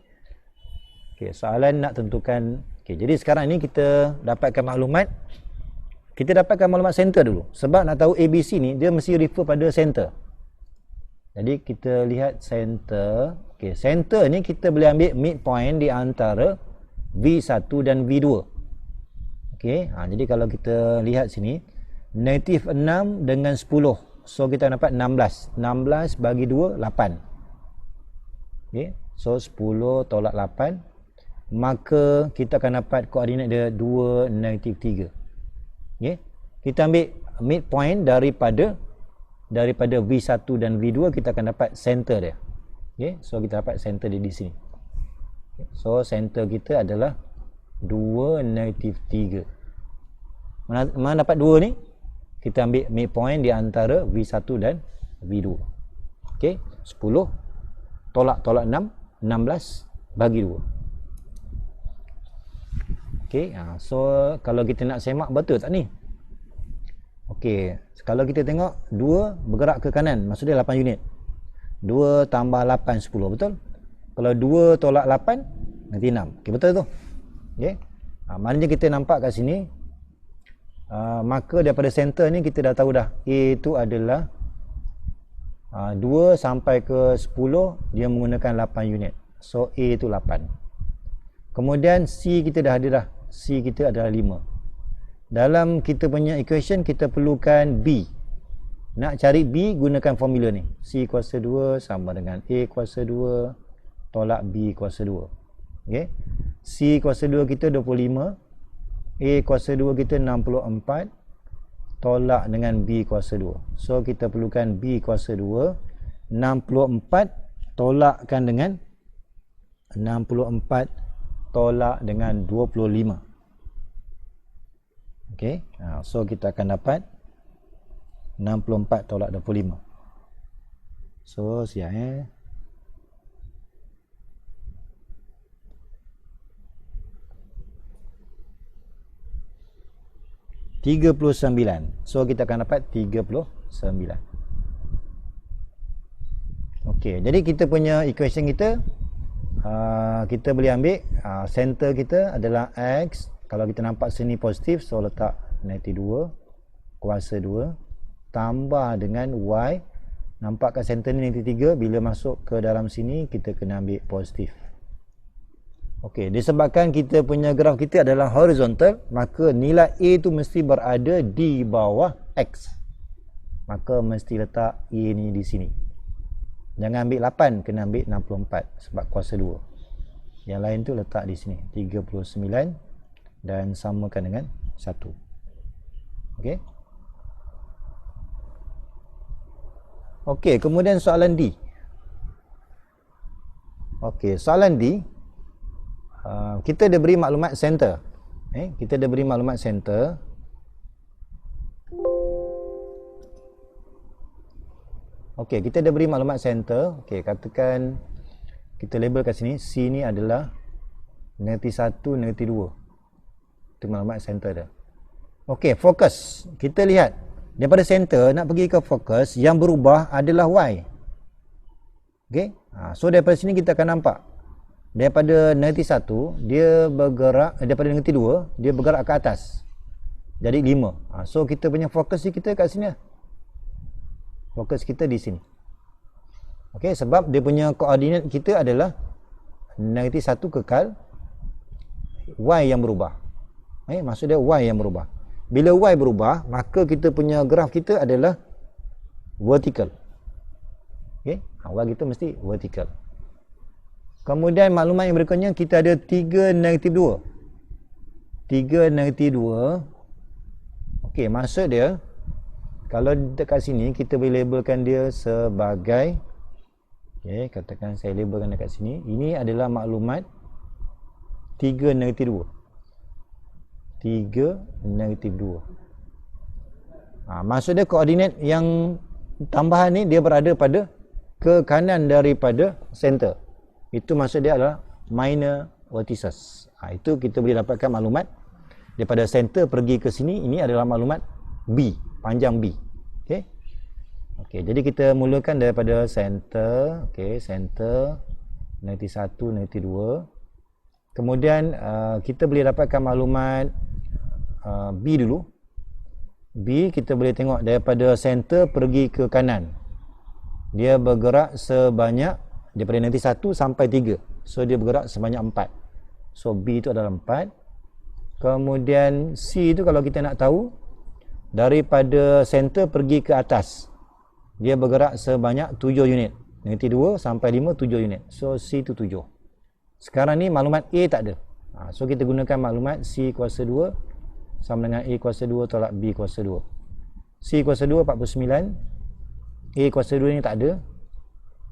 Speaker 1: Okey, soalan nak tentukan. Okey, jadi sekarang ni kita dapatkan maklumat. Kita dapatkan maklumat center dulu. Sebab nak tahu ABC ni, dia mesti refer pada center. Jadi kita lihat center. Okey, center ni kita boleh ambil midpoint di antara V1 dan V2. Okey, jadi kalau kita lihat sini, negatif 6 dengan 10. So kita dapat 16. 16 bagi 2, 8. Okey, so 10 tolak 8. Maka kita akan dapat koordinat dia 2, negatif 3. Okey, kita ambil midpoint daripada V1 dan V2, kita akan dapat center dia. Okey, so kita dapat center dia di sini. Okay. So center kita adalah 2, negatif 3. Mana dapat 2 ni? Kita ambil midpoint di antara V1 dan V2. Okey, 10 tolak 6, 16 bagi 2. Okey, so kalau kita nak semak betul tak ni? Okey, kalau kita tengok 2 bergerak ke kanan, maksudnya 8 unit. 2 tambah 8, 10, betul? Kalau 2 tolak 8, nanti 6. Okey, betul tu? Okey. Maknanya kita nampak kat sini, maka daripada center ni kita dah tahu dah A itu adalah 2 sampai ke 10, dia menggunakan 8 unit. So A itu 8. Kemudian C kita dah ada dah. C kita adalah 5. Dalam kita punya equation kita perlukan B. Nak cari B, gunakan formula ni. C kuasa 2 sama dengan A kuasa 2 tolak B kuasa 2. Okey. C kuasa 2 kita 25. A kuasa 2 kita 64 tolak dengan B kuasa 2. So kita perlukan B kuasa 2. 64 tolakkan dengan 64 tolak dengan 25. Okey. So kita akan dapat 64 tolak 25. So siap 39. So kita akan dapat 39. Okey, jadi kita punya equation kita, kita boleh ambil center kita adalah X. Kalau kita nampak sini positif, so letak negatif 2 kuasa 2 tambah dengan Y. Nampak kat center ni negatif 3. Bila masuk ke dalam sini, kita kena ambil positif. Okey, disebabkan kita punya graf kita adalah horizontal, maka nilai A tu mesti berada di bawah X. Maka mesti letak A ni di sini. Jangan ambil 8, kena ambil 64 sebab kuasa 2. Yang lain tu letak di sini 39 dan samakan dengan 1. Okey. Okey, kemudian soalan D. Okey, soalan D, kita dah beri maklumat center. Kita dah beri maklumat center. Okey, kita dah beri maklumat center. Okey, katakan kita label kat sini, C ni adalah negatif 1, negatif 2. Itu maklumat center dia. Okey, fokus. Kita lihat daripada center nak pergi ke fokus, yang berubah adalah Y. Okey. So daripada sini kita akan nampak daripada negatif 1 dia bergerak, daripada negatif 2 dia bergerak ke atas. Jadi 5. So kita punya fokus kita kat sini. Fokus kita di sini. Okey, sebab dia punya koordinat kita adalah negatif 1 kekal, Y yang berubah. Maksud dia Y yang berubah. Bila Y berubah, maka kita punya graf kita adalah vertical. Okey, Y kita mesti vertical. Kemudian maklumat yang berikutnya, kita ada 3, negatif 2. 3, negatif 2. Okey, maksud dia, kalau dekat sini, kita boleh labelkan dia sebagai, okey, katakan saya labelkan dekat sini, ini adalah maklumat 3, negatif 2. 3, negatif 2. Maksud dia koordinat yang tambahan ni, dia berada pada ke kanan daripada center. Itu maksud dia adalah minor vertices. Itu kita boleh dapatkan maklumat daripada center pergi ke sini. Ini adalah maklumat B, panjang B. Okey. Okey, jadi kita mulakan daripada center. Okey, center negatif 1, negatif 2. Kemudian kita boleh dapatkan maklumat B dulu. B kita boleh tengok daripada center pergi ke kanan. Dia bergerak sebanyak daripada negatif 1 sampai 3. So dia bergerak sebanyak 4. So B itu adalah 4. Kemudian C itu kalau kita nak tahu daripada center pergi ke atas, dia bergerak sebanyak 7 unit. Negatif 2 sampai 5, 7 unit. So C itu 7. Sekarang ni maklumat A tak ada. So kita gunakan maklumat C kuasa 2 sama dengan A kuasa 2 tolak B kuasa 2. C kuasa 2 49. A kuasa 2 ni tak ada.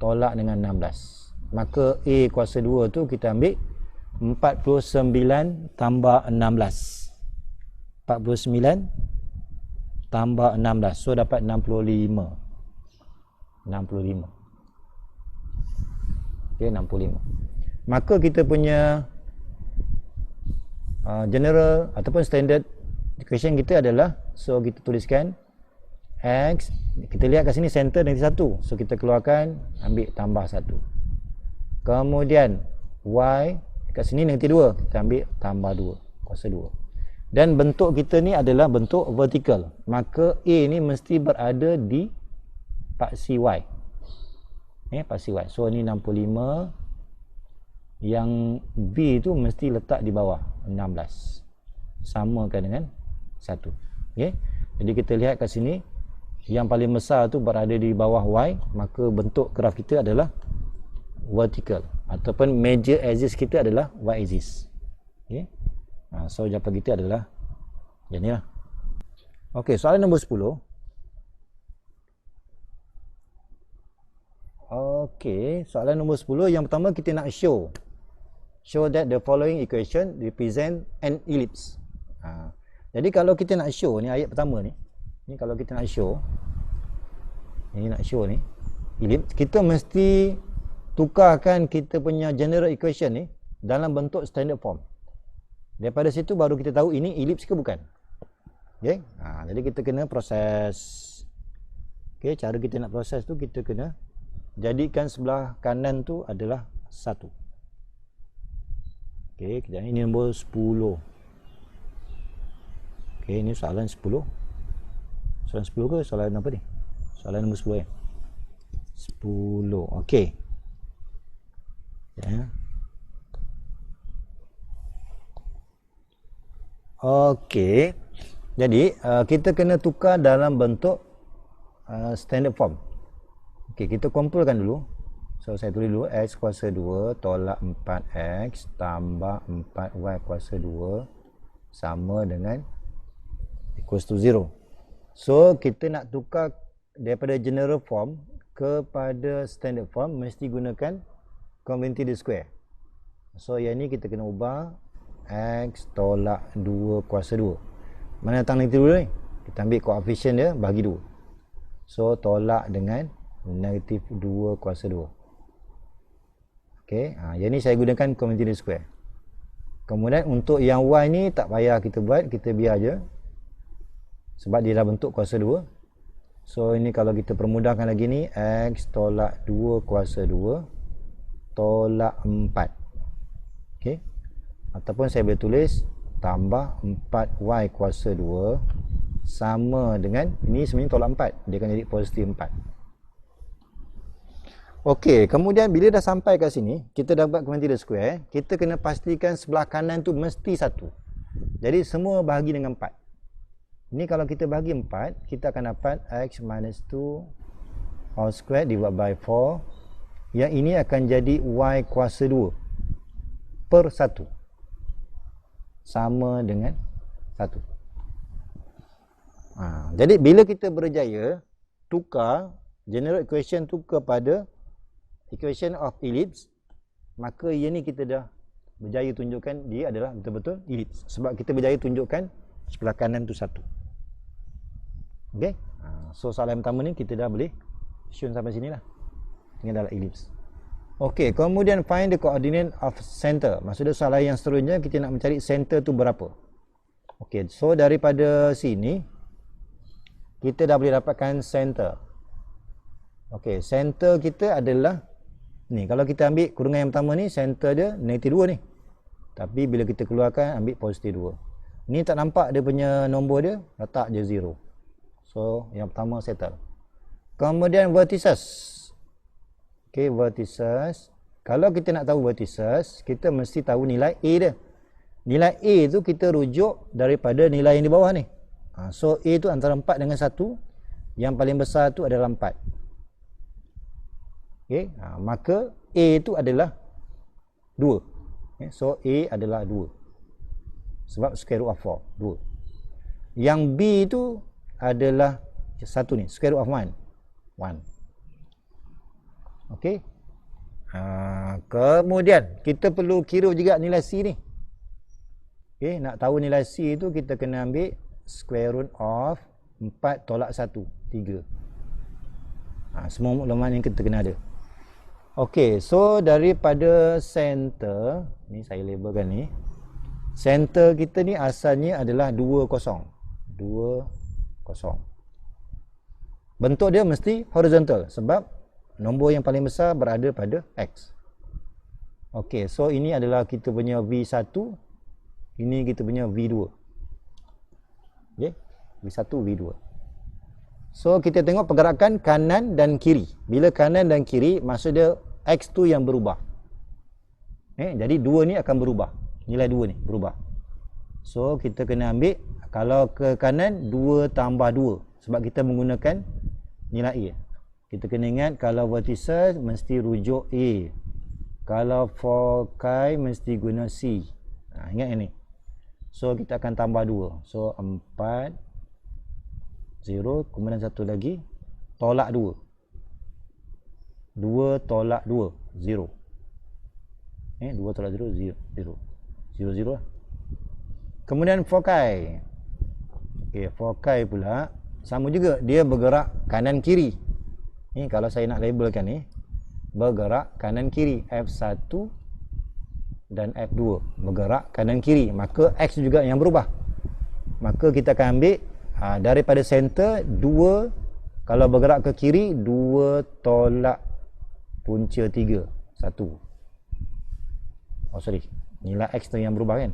Speaker 1: Tolak dengan 16. Maka A kuasa 2 tu kita ambil 49 tambah 16. 49 tambah 16. So dapat 65. 65. Okay, 65. Maka kita punya general ataupun standard equation kita adalah, so kita tuliskan X, kita lihat kat sini center negatif 1. So kita keluarkan, ambil tambah 1. Kemudian Y kat sini negatif 2. Kita ambil tambah 2. Kuasa 2. Dan bentuk kita ni adalah bentuk vertikal. Maka A ni mesti berada di paksi Y. Paksi Y. So ni 65. Yang B tu mesti letak di bawah 16. Samakan dengan 1. Okay. Jadi kita lihat kat sini, yang paling besar tu berada di bawah Y. Maka bentuk graf kita adalah vertikal. Ataupun major axis kita adalah Y axis. Okay. So jawapan kita adalah yang ni lah. Ok, soalan nombor 10. Ok, soalan nombor 10. Yang pertama kita nak show that the following equation represent an ellipse. Jadi kalau kita nak show ni, ayat pertama ni, kalau kita nak show, ni nak show ni ellipse, kita mesti tukarkan kita punya general equation ni dalam bentuk standard form. Daripada situ baru kita tahu ini ellipse ke bukan. Okay? Jadi kita kena proses. Okay, cara kita nak proses tu, kita kena jadikan sebelah kanan tu adalah 1. Okay, kejap ini nombor 10. Okay, ini soalan 10. Soalan 10 ke soalan apa ni? Soalan nombor 10 10. Okay. Ya. Okey. Jadi kita kena tukar dalam bentuk standard form. Okey, kita kumpulkan dulu. So saya tulis dulu X kuasa 2 tolak 4X tambah 4Y kuasa 2 sama dengan equals to 0. So kita nak tukar daripada general form kepada standard form mesti gunakan converting the square. So yang ni kita kena ubah X tolak 2 kuasa 2. Mana datang negatif dulu ni? Kita ambil koefisien dia bagi 2. So tolak dengan negatif 2 kuasa 2. Okey, yang ni saya gunakan converting the square. Kemudian untuk yang Y ni tak payah kita buat, kita biar je. Sebab dia dah bentuk kuasa 2. So ini kalau kita permudahkan lagi ni, X tolak 2 kuasa 2 tolak 4. Okey. Ataupun saya boleh tulis tambah 4Y kuasa 2 sama dengan, ini sebenarnya tolak 4, dia akan jadi positif 4. Okey, kemudian bila dah sampai kat sini, kita dapat converting the square, kita kena pastikan sebelah kanan tu mesti 1. Jadi semua bahagi dengan 4. Ini kalau kita bahagi 4, kita akan dapat X minus 2 all square divided by 4. Yang ini akan jadi Y kuasa 2 per 1 sama dengan 1. Jadi bila kita berjaya tukar general equation tu kepada equation of ellipse, maka ia ni kita dah berjaya tunjukkan dia adalah betul-betul ellipse. Sebab kita berjaya tunjukkan sebelah kanan tu 1. Okay. So soalan pertama ni kita dah boleh assume sampai sini lah. Ini adalah ellipse. Okey, kemudian find the coordinate of center. Maksudnya soalan yang seterusnya kita nak mencari center tu berapa. Okey, so daripada sini kita dah boleh dapatkan center. Okey, center kita adalah ni. Kalau kita ambil kurungan yang pertama ni, center dia negatif 2 ni. Tapi bila kita keluarkan, ambil positif 2. Ni tak nampak dia punya nombor dia, letak je 0. So, yang pertama settle. Kemudian vertices. Okey, vertices. Kalau kita nak tahu vertices, kita mesti tahu nilai A dia. Nilai A tu kita rujuk daripada nilai yang di bawah ni. So, A tu antara 4 dengan 1. Yang paling besar tu adalah 4. Okay, maka A itu adalah 2. Okay, so A adalah 2. Sebab square root of 4, 2. Yang B itu adalah 1 ni, square root of 1. 1. Okey. Kemudian kita perlu kira juga nilai C ni. Okey, nak tahu nilai C itu kita kena ambil square root of 4 tolak 1, 3. Semua maklumat yang kita kena ada. Okey, so daripada center, ni saya labelkan ni. Center kita ni asalnya adalah 2, 0. 2, 0. Bentuk dia mesti horizontal sebab nombor yang paling besar berada pada X. Okey, so ini adalah kita punya V1. Ini kita punya V2. Okey, V1, V2. So kita tengok pergerakan kanan dan kiri. Bila kanan dan kiri, maksud dia X tu yang berubah. Jadi 2 ni akan berubah. Nilai 2 ni berubah. So kita kena ambil, kalau ke kanan 2 tambah 2. Sebab kita menggunakan nilai A. Kita kena ingat kalau vertices mesti rujuk A. Kalau foci mesti guna C. Ingat yang ni. So kita akan tambah 2. So 4, 0, kemudian satu lagi tolak 2. 2 tolak 2, 0. 2 tolak 0, 0. 0, 0 lah. Kemudian foci. Okey, foci pula sama juga, dia bergerak kanan kiri. Ni kalau saya nak labelkan ni, bergerak kanan kiri. F1 dan F2 bergerak kanan kiri, maka X juga yang berubah. Maka kita akan ambil daripada center 2, kalau bergerak ke kiri 2 tolak punca 3, 1. Oh sorry, nilai X tu yang berubah kan.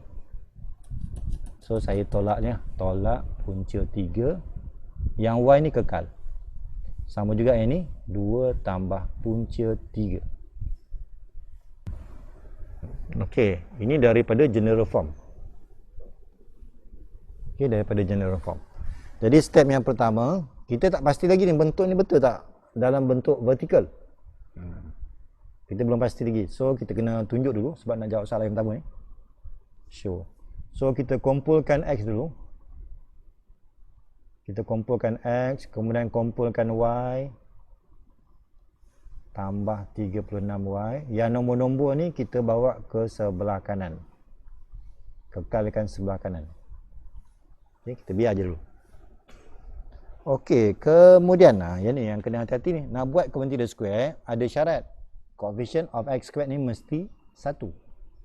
Speaker 1: So saya tolaknya, tolak punca 3. Yang Y ni kekal. Sama juga yang ni, 2 tambah punca 3. Okey, ini daripada general form. Okey, daripada general form. Jadi step yang pertama, kita tak pasti lagi ni bentuk ni betul tak dalam bentuk vertikal. Kita belum pasti lagi. So kita kena tunjuk dulu sebab nak jawab soalan yang pertama ni. Show. So kita kumpulkan X dulu. Kita kumpulkan X, kemudian kumpulkan Y. Tambah 36Y. Yang nombor-nombor ni kita bawa ke sebelah kanan. Kekalkan sebelah kanan. Okay, kita biar je dulu. Okey, kemudian yang ni yang kena hati-hati ni. Nak buat commutative square, ada syarat. Coefficient of X squared ni mesti 1.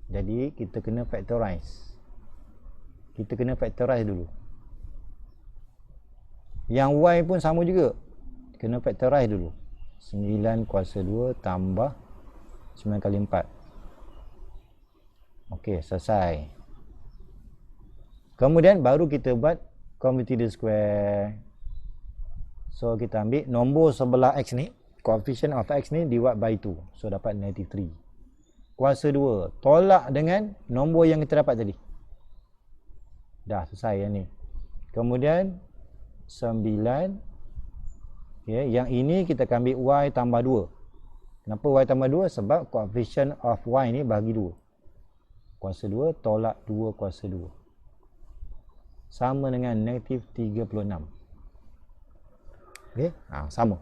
Speaker 1: Jadi kita kena factorize. Kita kena factorize dulu. Yang Y pun sama juga. Kena factorize dulu. 9 kuasa 2 tambah 9 kali 4. Okey, selesai. Kemudian baru kita buat commutative square. So kita ambil nombor sebelah X ni, coefficient of X ni divide by 2. So dapat negative 3. Kuasa 2 tolak dengan nombor yang kita dapat tadi. Dah selesai yang ni. Kemudian 9. Okay, yang ini kita akan ambil Y tambah 2. Kenapa Y tambah 2? Sebab coefficient of Y ni bagi 2. Kuasa 2 tolak 2 kuasa 2. Sama dengan negatif 36. Okay, sama.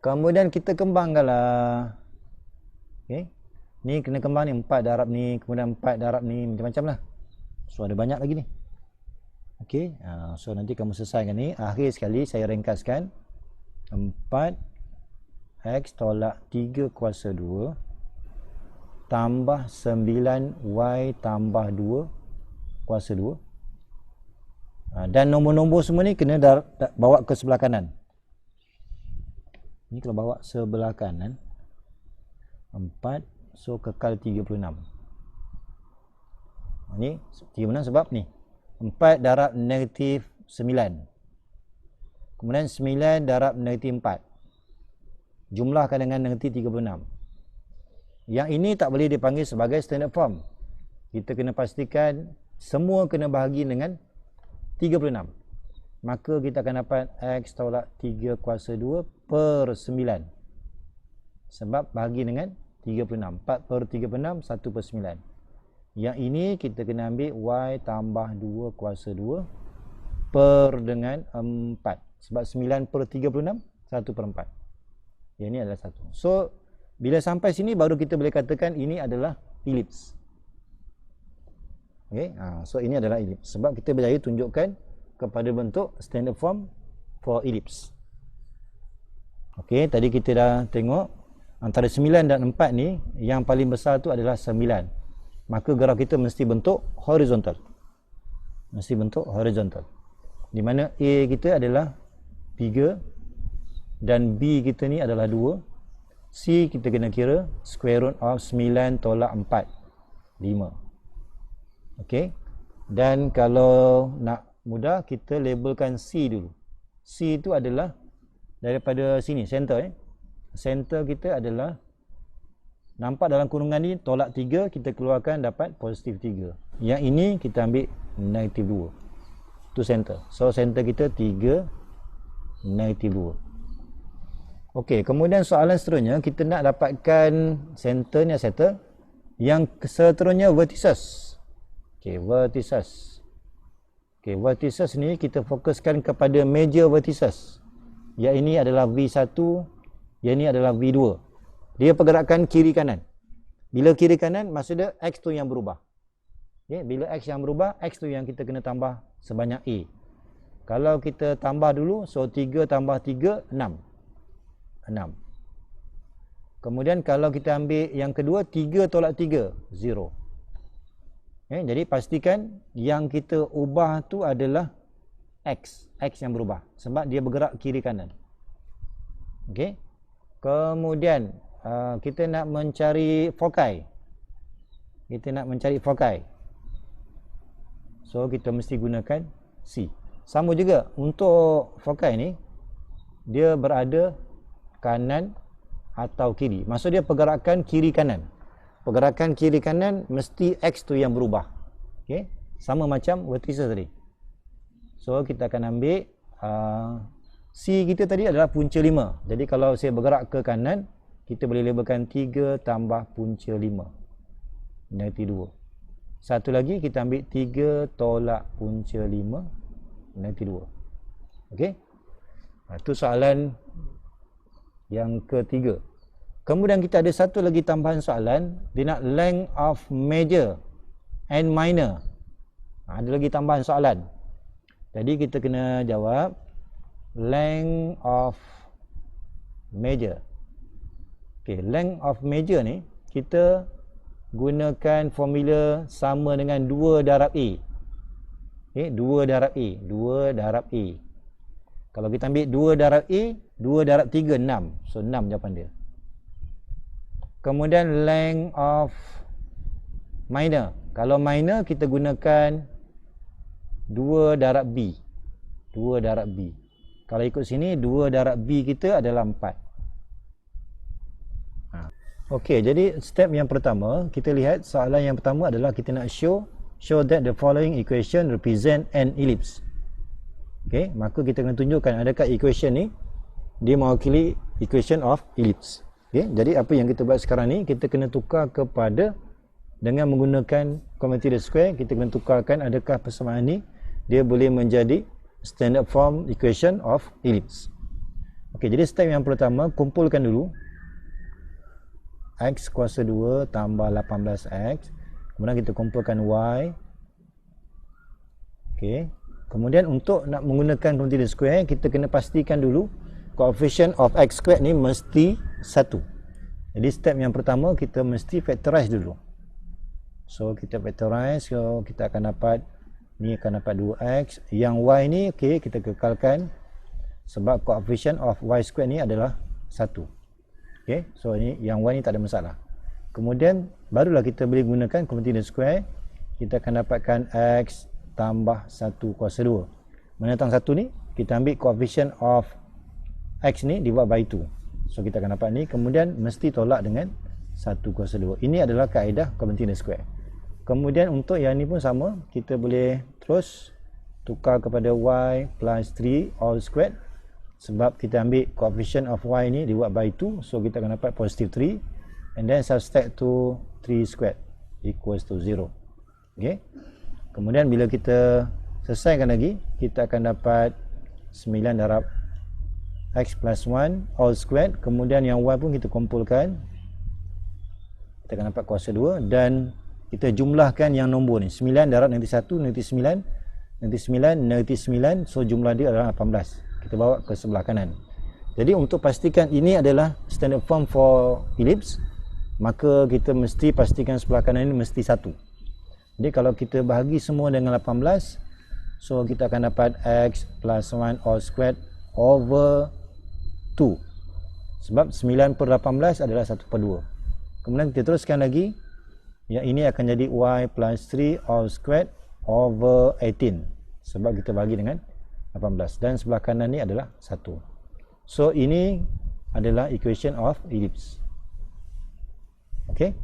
Speaker 1: Kemudian kita kembangkanlah. Okay, ni kena kembang ni, 4 darab ni, kemudian 4 darab ni, macam-macam lah. So ada banyak lagi ni. Okey, so nanti kamu selesaikan ni. Akhir sekali saya ringkaskan. 4x tolak 3 kuasa 2 tambah 9y tambah 2 kuasa 2. Dan nombor-nombor semua ni kena bawa ke sebelah kanan. Ini kalau bawa sebelah kanan 4, so kekal 36. Ini 36 sebab ni 4 darab negatif 9. Kemudian 9 darab negatif 4. Jumlahkan dengan negatif 36. Yang ini tak boleh dipanggil sebagai standard form. Kita kena pastikan semua kena bahagi dengan 36. Maka kita akan dapat X tolak 3 kuasa 2 per 9. Sebab bahagi dengan 36. 4 per 36, 1 per 9. Yang ini kita kena ambil Y tambah 2 kuasa 2 per dengan 4. Sebab 9 per 36, 1 per 4. Yang ini adalah 1. So, bila sampai sini baru kita boleh katakan ini adalah elips. Okay? So, ini adalah elips. Sebab kita berjaya tunjukkan kepada bentuk standard form for elips. Okay, tadi kita dah tengok antara 9 dan 4 ni, yang paling besar tu adalah 9. Maka graf kita mesti bentuk horizontal. Mesti bentuk horizontal. Di mana A kita adalah 3 dan B kita ni adalah 2. C kita kena kira square root of 9 tolak 4, 5. Okey. Dan kalau nak mudah, kita labelkan C dulu. C itu adalah daripada sini, center. Center kita adalah, nampak dalam kurungan ni tolak 3, kita keluarkan dapat positif 3. Yang ini kita ambil negatif 2. Itu center. So center kita 3, negatif 2. Okey, kemudian soalan seterusnya kita nak dapatkan center ni settle. Yang seterusnya vertices. Okey, vertices. Okey, vertices ni kita fokuskan kepada major vertices. Yang ini adalah V1, yang ini adalah V2. Dia pergerakan kiri kanan. Bila kiri kanan, maksudnya X tu yang berubah. Okay, bila X yang berubah, X tu yang kita kena tambah sebanyak A. Kalau kita tambah dulu, so 3 tambah 3, 6. Kemudian kalau kita ambil yang kedua, 3 tolak 3, 0. Okay, jadi pastikan yang kita ubah tu adalah X. X yang berubah. Sebab dia bergerak kiri kanan. Okay. Kemudian kita nak mencari foci. So kita mesti gunakan C. Sama juga untuk foci ni, dia berada kanan atau kiri. Maksud dia pergerakan kiri kanan. Pergerakan kiri kanan mesti X tu yang berubah. Okey, sama macam vertices tadi. So kita akan ambil C kita tadi adalah punca 5. Jadi kalau saya bergerak ke kanan, kita boleh labelkan 3 tambah punca 5, negatif 2. Satu lagi kita ambil 3 tolak punca 5, negatif 2. Okey, itu soalan yang ketiga. Kemudian kita ada satu lagi tambahan soalan. Dia nak length of major and minor. Ada lagi tambahan soalan. Jadi kita kena jawab length of major. Okay, length of major ni kita gunakan formula sama dengan 2 darab A. Okay, 2 darab A. 2 darab A. Kalau kita ambil 2 darab A, 2 darab 3, 6. So 6 jawapan dia. Kemudian length of minor. Kalau minor kita gunakan 2 darab B. 2 darab B. Kalau ikut sini 2 darab B kita adalah 4. Okey, jadi step yang pertama, kita lihat soalan yang pertama adalah kita nak show that the following equation represent an ellipse. Okey, maka kita kena tunjukkan adakah equation ni dia mewakili equation of ellipse. Okey, jadi apa yang kita buat sekarang ni, kita kena tukar kepada dengan menggunakan commutator square, kita kena tukarkan adakah persamaan ni dia boleh menjadi standard form equation of ellipse. Okey, jadi step yang pertama, kumpulkan dulu X kuasa 2 tambah 18X. Kemudian kita kumpulkan Y. Okey. Kemudian untuk nak menggunakan commutator square, kita kena pastikan dulu coefficient of X squared ni mesti 1. Jadi step yang pertama, kita mesti factorize dulu. So kita factorize, so kita akan dapat, ni akan dapat 2X. Yang Y ni, okey, kita kekalkan sebab coefficient of Y squared ni adalah 1. Okay, so ini yang y ni tak ada masalah. Kemudian barulah kita boleh gunakan continuous square. Kita akan dapatkan x tambah 1 kuasa 2. Mana datang 1 ni, kita ambil coefficient of x ni dibuat by 2. So kita akan dapat ni, kemudian mesti tolak dengan 1 kuasa 2. Ini adalah kaedah continuous square. Kemudian untuk yang ni pun sama, kita boleh terus tukar kepada y plus 3 all squared. Sebab kita ambil coefficient of y ni dibuat by 2, so kita akan dapat positive 3. And then subtract to 3 squared equals to 0. Okay. Kemudian bila kita selesaikan lagi, kita akan dapat 9 darab x plus 1 all squared. Kemudian yang y pun kita kumpulkan, kita akan dapat kuasa 2. Dan kita jumlahkan yang nombor ni, 9 darab negatif 1, negatif 9, negatif 9, negatif 9. So jumlah dia adalah 18. Kita bawa ke sebelah kanan. Jadi untuk pastikan ini adalah standard form for ellipse, maka kita mesti pastikan sebelah kanan ini mesti 1. Jadi kalau kita bahagi semua dengan 18, so kita akan dapat x plus 1 all squared over 2. Sebab 9 per 18 adalah 1 per 2. Kemudian kita teruskan lagi, yang ini akan jadi y plus 3 all squared over 18. Sebab kita bagi dengan 18. Dan sebelah kanan ni adalah 1. So ini adalah equation of ellipse. Okey.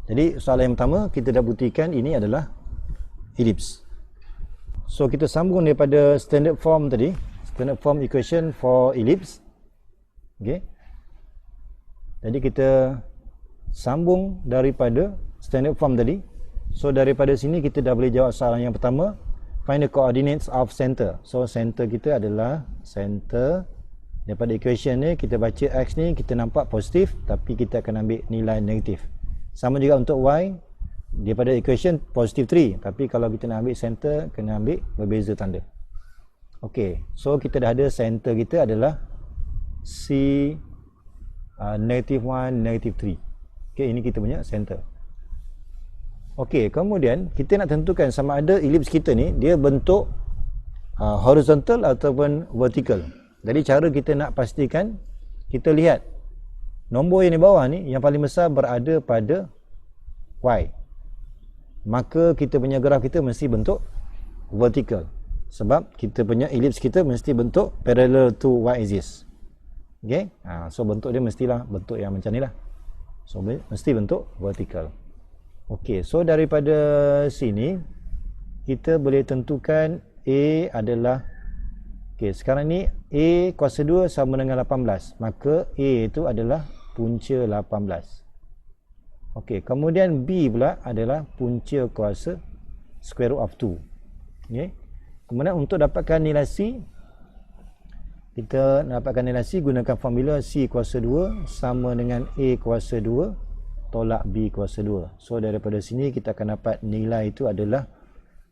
Speaker 1: Jadi soalan yang pertama kita dah buktikan ini adalah ellipse. So kita sambung daripada standard form tadi, standard form equation for ellipse. Okey. Jadi kita sambung daripada standard form tadi. So daripada sini kita dah boleh jawab soalan yang pertama, find the coordinates of center. So center kita adalah center. Daripada equation ni kita baca x ni kita nampak positif, tapi kita akan ambil nilai negatif. Sama juga untuk y, daripada equation positif 3, tapi kalau kita nak ambil center kena ambil berbeza tanda. Okey, so kita dah ada center kita adalah c negative 1 negative 3. Okey, ini kita punya center. Okey, kemudian kita nak tentukan sama ada ellipse kita ni dia bentuk horizontal ataupun vertical. Jadi cara kita nak pastikan, kita lihat nombor yang di bawah ni yang paling besar berada pada y. Maka kita punya graf kita mesti bentuk vertical. Sebab kita punya ellipse kita mesti bentuk parallel to y axis. Okay? So bentuk dia mestilah bentuk yang macam ni lah. So mesti bentuk vertical. Okay, so daripada sini kita boleh tentukan A adalah, okay, sekarang ni A kuasa 2 sama dengan 18. Maka A itu adalah punca 18. Okey, kemudian B pula adalah punca kuasa square root of 2. Okey. Kemudian untuk dapatkan nilai C, kita nak dapatkan nilai C gunakan formula C kuasa 2 sama dengan A kuasa 2 tolak B kuasa 2. So daripada sini kita akan dapat nilai itu adalah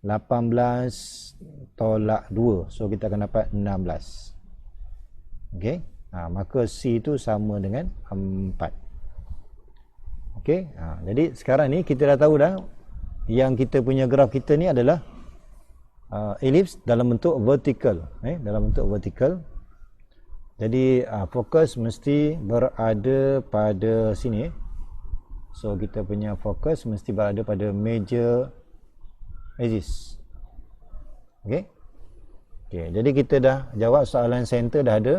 Speaker 1: 18 tolak 2. So kita akan dapat 16. Okey. Maka C itu sama dengan 4. Okey. Jadi sekarang ni kita dah tahu dah yang kita punya graf kita ni adalah ellipse dalam bentuk vertical, dalam bentuk vertical. Jadi fokus mesti berada pada sini. So kita punya fokus mesti berada pada major axis. Okey. Okey, jadi kita dah jawab soalan center dah ada.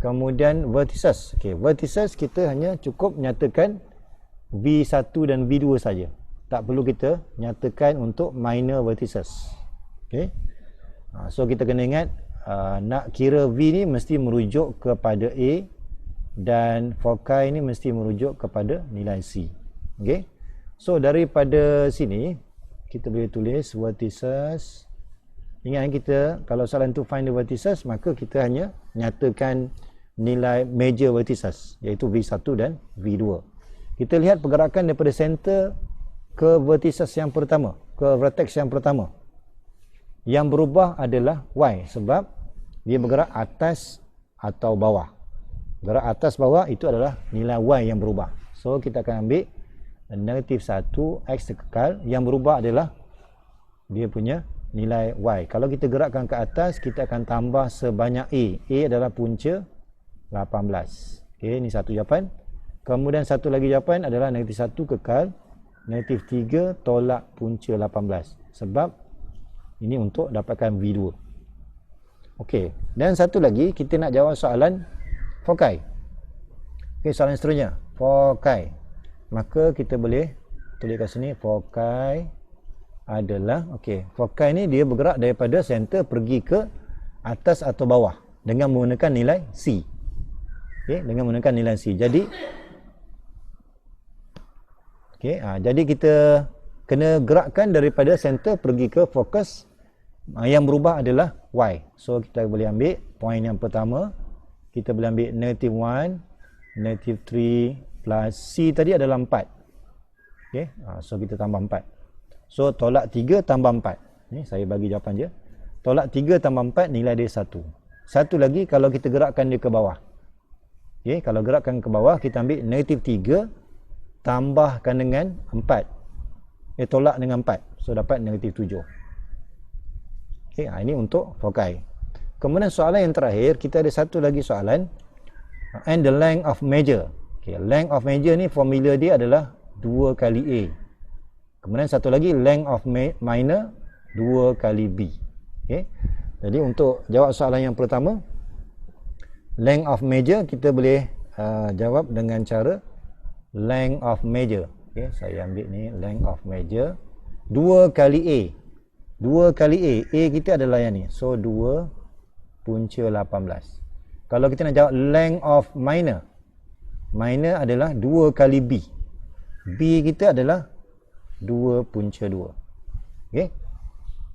Speaker 1: Kemudian vertices. Okey, vertices kita hanya cukup nyatakan V1 dan V2 saja. Tak perlu kita nyatakan untuk minor vertices. Okey. So kita kena ingat nak kira V ni mesti merujuk kepada A dan foci ni mesti merujuk kepada nilai C. Okey. So daripada sini kita boleh tulis vertices. Ingat kita kalau soalan tu find the vertices, maka kita hanya nyatakan nilai major vertices iaitu V1 dan V2. Kita lihat pergerakan daripada center ke vertices yang pertama, ke vertex yang pertama. Yang berubah adalah Y sebab dia bergerak atas atau bawah. Gerak atas bawah itu adalah nilai Y yang berubah. So kita akan ambil negatif 1, X terkekal. Yang berubah adalah dia punya nilai Y. Kalau kita gerakkan ke atas, kita akan tambah sebanyak A. A adalah punca 18. Okey, ini satu jawapan. Kemudian satu lagi jawapan adalah negatif 1 kekal negatif 3 tolak punca 18. Sebab ini untuk dapatkan V2. Okey, dan satu lagi kita nak jawab soalan fokai. Okey, soalan seterusnya, fokai. Maka kita boleh tulis kat sini fokai adalah, okey, fokai ni dia bergerak daripada center pergi ke atas atau bawah dengan menggunakan nilai C. Okey, dengan menggunakan nilai C. Jadi okey, jadi kita kena gerakkan daripada center pergi ke fokus. Yang berubah adalah Y. So kita boleh ambil poin yang pertama, kita boleh ambil negative 1, negative 3 plus C tadi adalah 4. Okey, so kita tambah 4. So tolak 3 tambah 4. Ni saya bagi jawapan je. Tolak 3 tambah 4 nilai dia 1. Satu lagi kalau kita gerakkan dia ke bawah. Okey, kalau gerakkan ke bawah kita ambil negative 3 tambahkan dengan 4. Tolak dengan 4. So dapat negatif 7. Okey, ini untuk fokai. Kemudian soalan yang terakhir, kita ada satu lagi soalan. And the length of measure. Okey, length of measure ni formula dia adalah 2 kali A. Kemudian satu lagi length of minor 2 kali B. Okey. Jadi untuk jawab soalan yang pertama, length of measure kita boleh jawab dengan cara length of measure. Okey, saya ambil ni length of measure 2 kali A. 2 kali A. A kita adalah yang ni. So 2 punca 18. Kalau kita nak jawab length of minor, minor adalah 2 kali B. B kita adalah 2 punca 2. Okey.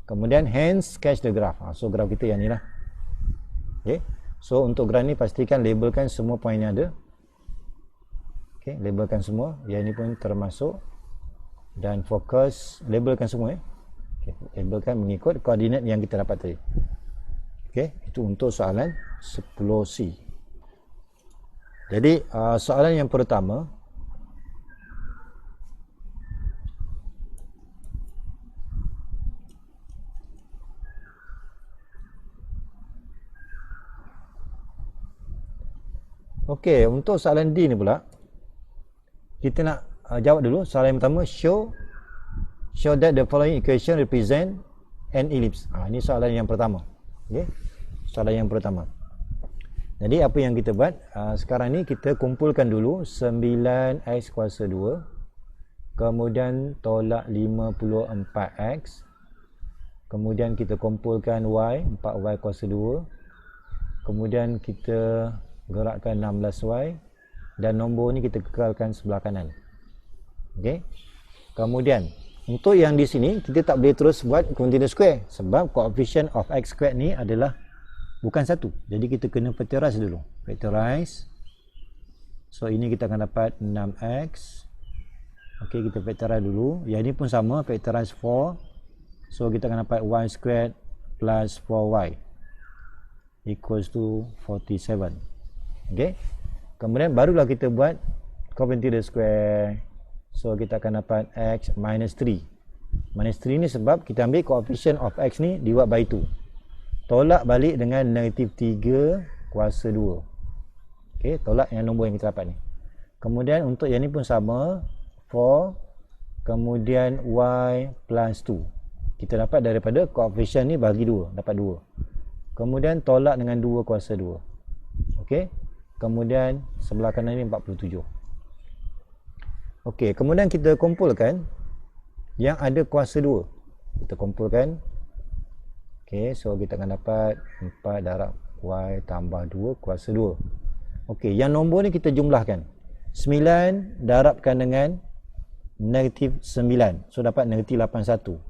Speaker 1: Kemudian hence sketch the graph. So graf kita yang ni lah. Okey. So untuk graf ni pastikan labelkan semua poin yang ada. Okey, labelkan semua. Yang ini pun termasuk. Dan fokus, labelkan semua. Okay, labelkan mengikut koordinat yang kita dapat tadi. Okey, itu untuk soalan 10C. Jadi soalan yang pertama, okey, untuk soalan D ni pula kita nak jawab dulu. Soalan yang pertama, show that the following equation represent an ellipse. Ini soalan yang pertama. Okey. Soalan yang pertama. Jadi apa yang kita buat? Sekarang ni kita kumpulkan dulu 9x kuasa 2. Kemudian tolak 54x. Kemudian kita kumpulkan y, 4y kuasa 2. Kemudian kita gerakkan 16y. Dan nombor ni kita kekalkan sebelah kanan. Okey. Kemudian untuk yang di sini kita tak boleh terus buat continuous square sebab coefficient of x squared ni adalah bukan 1. Jadi kita kena factorize dulu. Factorize. So ini kita akan dapat 6x. Okey, kita factorize dulu. Yang ini pun sama, factorize 4. So kita akan dapat y squared plus 4y equals to 47. Okey. Kemudian barulah kita buat continuous square. So kita akan dapat x minus 3. Minus 3 ni sebab kita ambil coefficient of x ni divide by 2. Tolak balik dengan negatif 3 kuasa 2. Okey, tolak yang nombor yang kita dapat ni. Kemudian untuk yang ni pun sama, 4. Kemudian y plus 2. Kita dapat daripada coefficient ni bagi 2, dapat 2. Kemudian tolak dengan 2 kuasa 2. Okey. Kemudian sebelah kanan ni 47. Okey, kemudian kita kumpulkan yang ada kuasa 2. Kita kumpulkan. Okey, so kita akan dapat 4 darab y tambah 2 kuasa 2. Okey, yang nombor ni kita jumlahkan. 9 darabkan dengan negatif 9. So dapat negatif 81.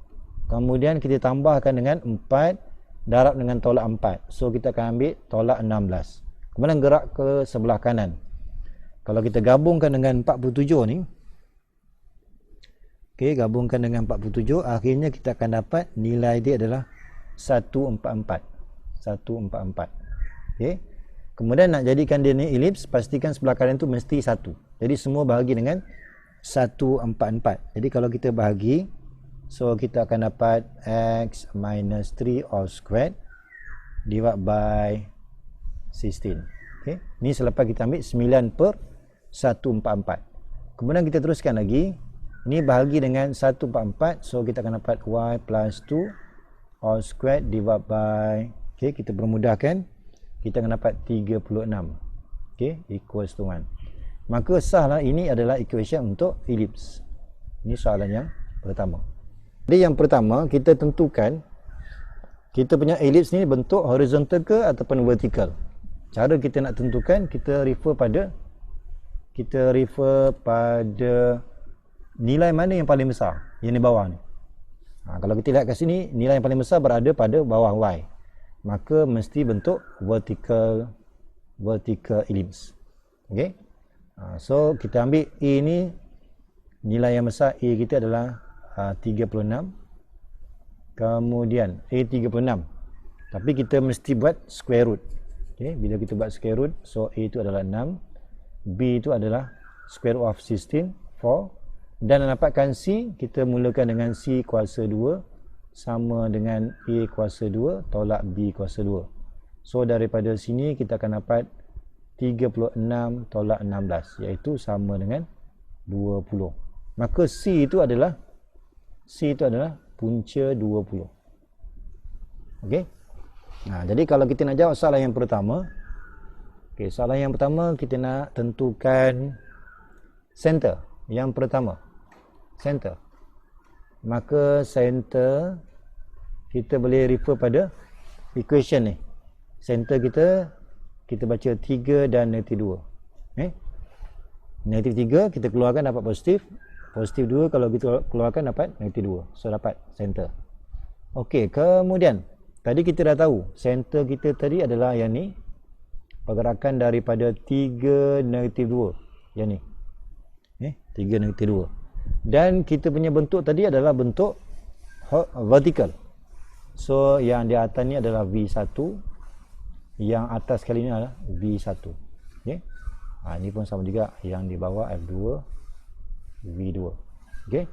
Speaker 1: Kemudian kita tambahkan dengan 4 darab dengan tolak 4. So kita akan ambil tolak 16. Kemudian gerak ke sebelah kanan. Kalau kita gabungkan dengan 47 ni, okey, gabungkan dengan 47, akhirnya kita akan dapat nilai dia adalah 144. 144. Okey. Kemudian nak jadikan dia ni elips, pastikan sebelah kanan tu mesti 1. Jadi semua bahagi dengan 144. Jadi kalau kita bahagi So kita akan dapat x minus 3 all squared divided by 16. Okay. Ni selepas kita ambil 9 per 144. Kemudian kita teruskan lagi. Ini bahagi dengan 144. So kita akan dapat y plus 2 all squared divided by, okay, kita permudahkan, kita akan dapat 36. Okay, equals to 1. Maka sahlah ini adalah equation untuk ellipse. Ini soalan yang pertama. Jadi yang pertama kita tentukan kita punya ellipse ni bentuk horizontal ke ataupun vertical. Cara kita nak tentukan, kita refer pada nilai mana yang paling besar, yang di bawah ni. Kalau kita lihat kat sini, nilai yang paling besar berada pada bawah y. Maka mesti bentuk vertical ellipse. Okey. So kita ambil A ni, nilai yang besar A kita adalah 36. Kemudian A 36. Tapi kita mesti buat square root. Okay, bila kita buat square root, so A itu adalah 6, B itu adalah square root of 16, 4, dan nak dapatkan C, kita mulakan dengan C kuasa 2 sama dengan A kuasa 2 tolak B kuasa 2. So daripada sini kita akan dapat 36 tolak 16, iaitu sama dengan 20. Maka C itu adalah punca 20. Okey. Jadi kalau kita nak jawab soalan yang pertama, soalan yang pertama kita nak tentukan center. Yang pertama, center. Maka center kita boleh refer pada equation ni. Center kita baca 3 dan negatif 2. Negatif 3 kita keluarkan dapat positif. Positif 2 kalau kita keluarkan dapat negatif 2. So dapat center. Okey, kemudian tadi kita dah tahu center kita tadi adalah yang ni, pergerakan daripada 3 negatif 2, yang ni 3 negatif 2, dan kita punya bentuk tadi adalah bentuk vertical. So yang di atas ni adalah V1, yang atas kali ni adalah V1. Okay. Ini pun sama juga, yang di bawah F2, V2. Okay.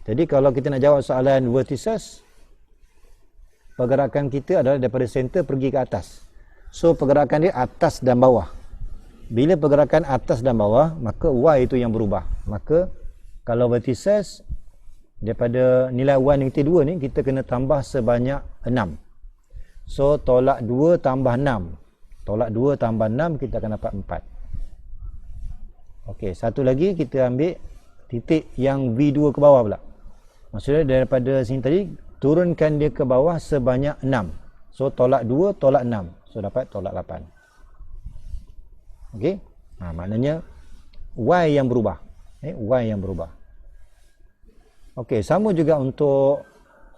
Speaker 1: Jadi kalau kita nak jawab soalan vertices, pergerakan kita adalah daripada center pergi ke atas. So pergerakan dia atas dan bawah. Bila pergerakan atas dan bawah, maka y itu yang berubah. Maka kalau vertices, daripada nilai y negatif 2 ni, kita kena tambah sebanyak 6. So tolak 2 tambah 6. Tolak 2 tambah 6, kita akan dapat 4. Okey, satu lagi kita ambil titik yang V2 ke bawah pula. Maksudnya daripada sini tadi, turunkan dia ke bawah sebanyak 6. So tolak 2 tolak 6. So dapat tolak 8. Okey. Maknanya y yang berubah. Y yang berubah. Okey, sama juga untuk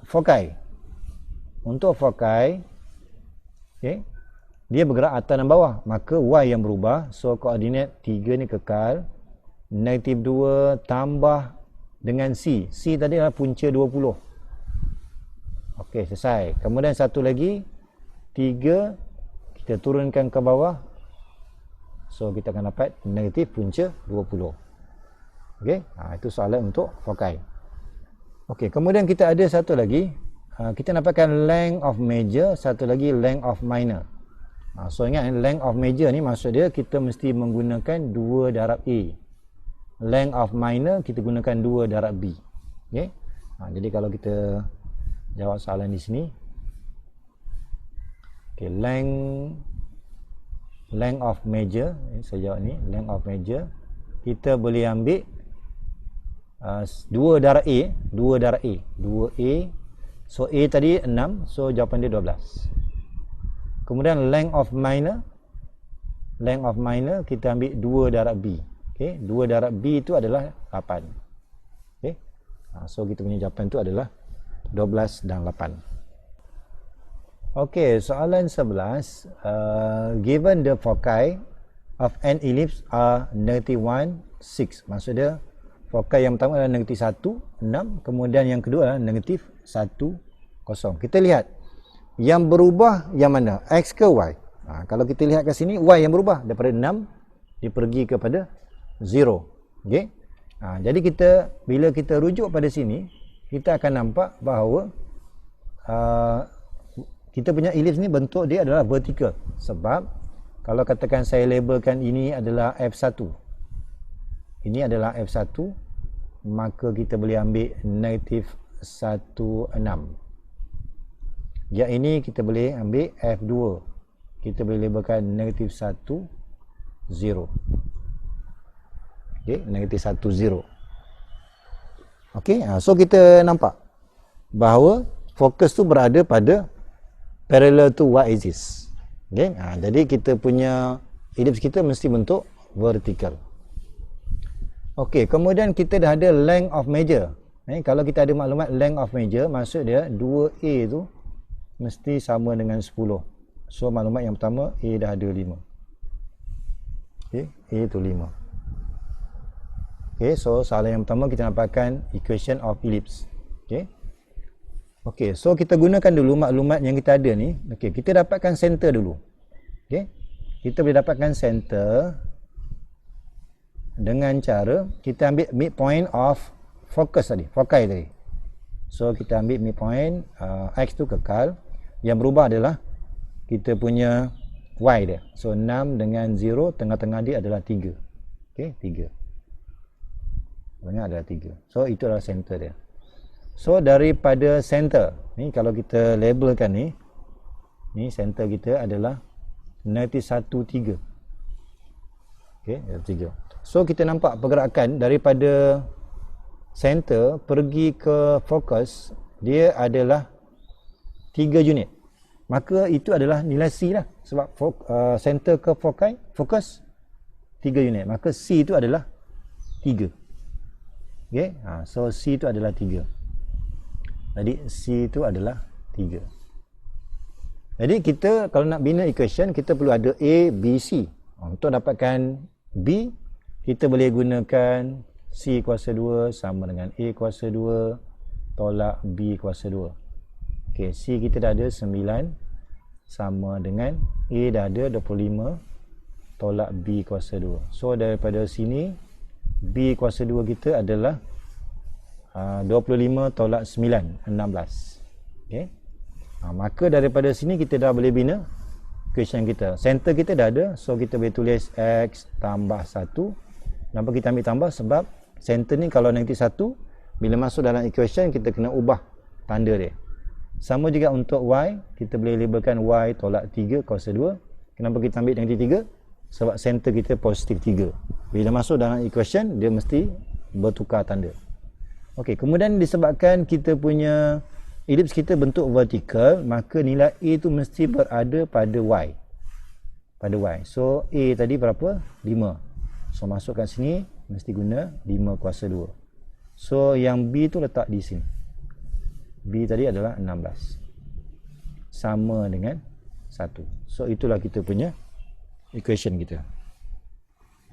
Speaker 1: foci. Untuk foci, okey, dia bergerak atas dan bawah, maka y yang berubah. So koordinat 3 ni kekal. Negatif 2 tambah dengan C. C tadi adalah punca 20. Okey, selesai. Kemudian satu lagi, 3 kita turunkan ke bawah. So kita akan dapat negatif punca 20. Okey, itu soalan untuk foci. Okey, kemudian kita ada satu lagi, kita dapatkan length of major, satu lagi length of minor. So ingat, length of major ni maksud dia kita mesti menggunakan 2 darab A. Length of minor kita gunakan 2 darab B. Okey. Jadi kalau kita jawab soalan di sini, okey, length of major, saya jawab ni, length of major kita boleh ambil 2 darab A, 2 darab A, 2A. So A tadi 6, so jawapan dia 12. Kemudian length of minor kita ambil 2 darab B. Okey, 2 darab B itu adalah 8. Okey. So kita punya jawapan itu adalah 12 dan 8. Okey, soalan 11. Given the foci of an ellipse are negative 1, 6. Maksud dia foci yang pertama adalah negatif 1, 6. Kemudian yang kedua adalah negatif 1, 0. Kita lihat yang berubah yang mana, X ke Y? Kalau kita lihat kat sini, Y yang berubah daripada 6 dia pergi kepada 0. Okey. Jadi bila kita rujuk pada sini, kita akan nampak bahawa kita punya ellipse ni bentuk dia adalah vertikal. Sebab kalau katakan saya labelkan ini adalah F1, ini adalah F1, maka kita boleh ambil negatif 16. Yang ini kita boleh ambil F2, kita boleh labelkan negatif 1, 0. Okay, negatif 1, 0. Okay, so kita nampak bahawa fokus tu berada pada parallel to y-axis. Okay, jadi kita punya ellipse kita mesti bentuk vertikal. Okey, kemudian kita dah ada length of measure. Kalau kita ada maklumat length of measure, maksud dia 2A tu mesti sama dengan 10. So maklumat yang pertama, A dah ada 5. Okey, A tu 5. Okey, so soalan yang pertama kita dapatkan equation of ellipse. Okey. Okey, so kita gunakan dulu maklumat yang kita ada ni. Okey, kita dapatkan center dulu. Okey. Kita boleh dapatkan center dengan cara kita ambil midpoint of focus tadi, foci tadi. So kita ambil midpoint, X tu kekal. Yang berubah adalah kita punya Y dia. So 6 dengan 0, tengah-tengah dia adalah 3. Okey, 3. Tengah adalah 3. So itu adalah center dia. So daripada center ni, kalau kita labelkan ni center kita adalah negatif 1, 3. Okey, 3. So kita nampak pergerakan daripada center pergi ke fokus, dia adalah 3 unit. Maka itu adalah nilai C lah. Sebab center ke fokus 3 unit. Maka C itu adalah 3. Okey, so C itu adalah 3. Jadi C itu adalah 3. Jadi kita kalau nak bina equation, kita perlu ada A, B, C. Untuk dapatkan B, kita boleh gunakan C kuasa 2 sama dengan A kuasa 2 tolak B kuasa 2. Okey, C kita dah ada 9 sama dengan A dah ada 25 tolak B kuasa 2. So daripada sini B kuasa 2 kita adalah 25 tolak 9, 16. Okey. Maka daripada sini kita dah boleh bina equation kita. Center kita dah ada, so kita boleh tulis X tambah 1. Kenapa kita ambil tambah? Sebab center ni kalau negatif 1, bila masuk dalam equation kita kena ubah tanda dia. Sama juga untuk Y, kita boleh labelkan Y tolak 3 kuasa 2. Kenapa kita ambil negatif 3? Sebab center kita positif 3. Bila masuk dalam equation, dia mesti bertukar tanda. Okey, kemudian disebabkan kita punya ellipse kita bentuk vertikal, maka nilai A tu mesti berada pada Y. Pada Y. So A tadi berapa? 5. So masuk kat sini mesti guna 5 kuasa 2. So yang B tu letak di sini. B tadi adalah 16. Sama dengan 1. So itulah kita punya equation kita.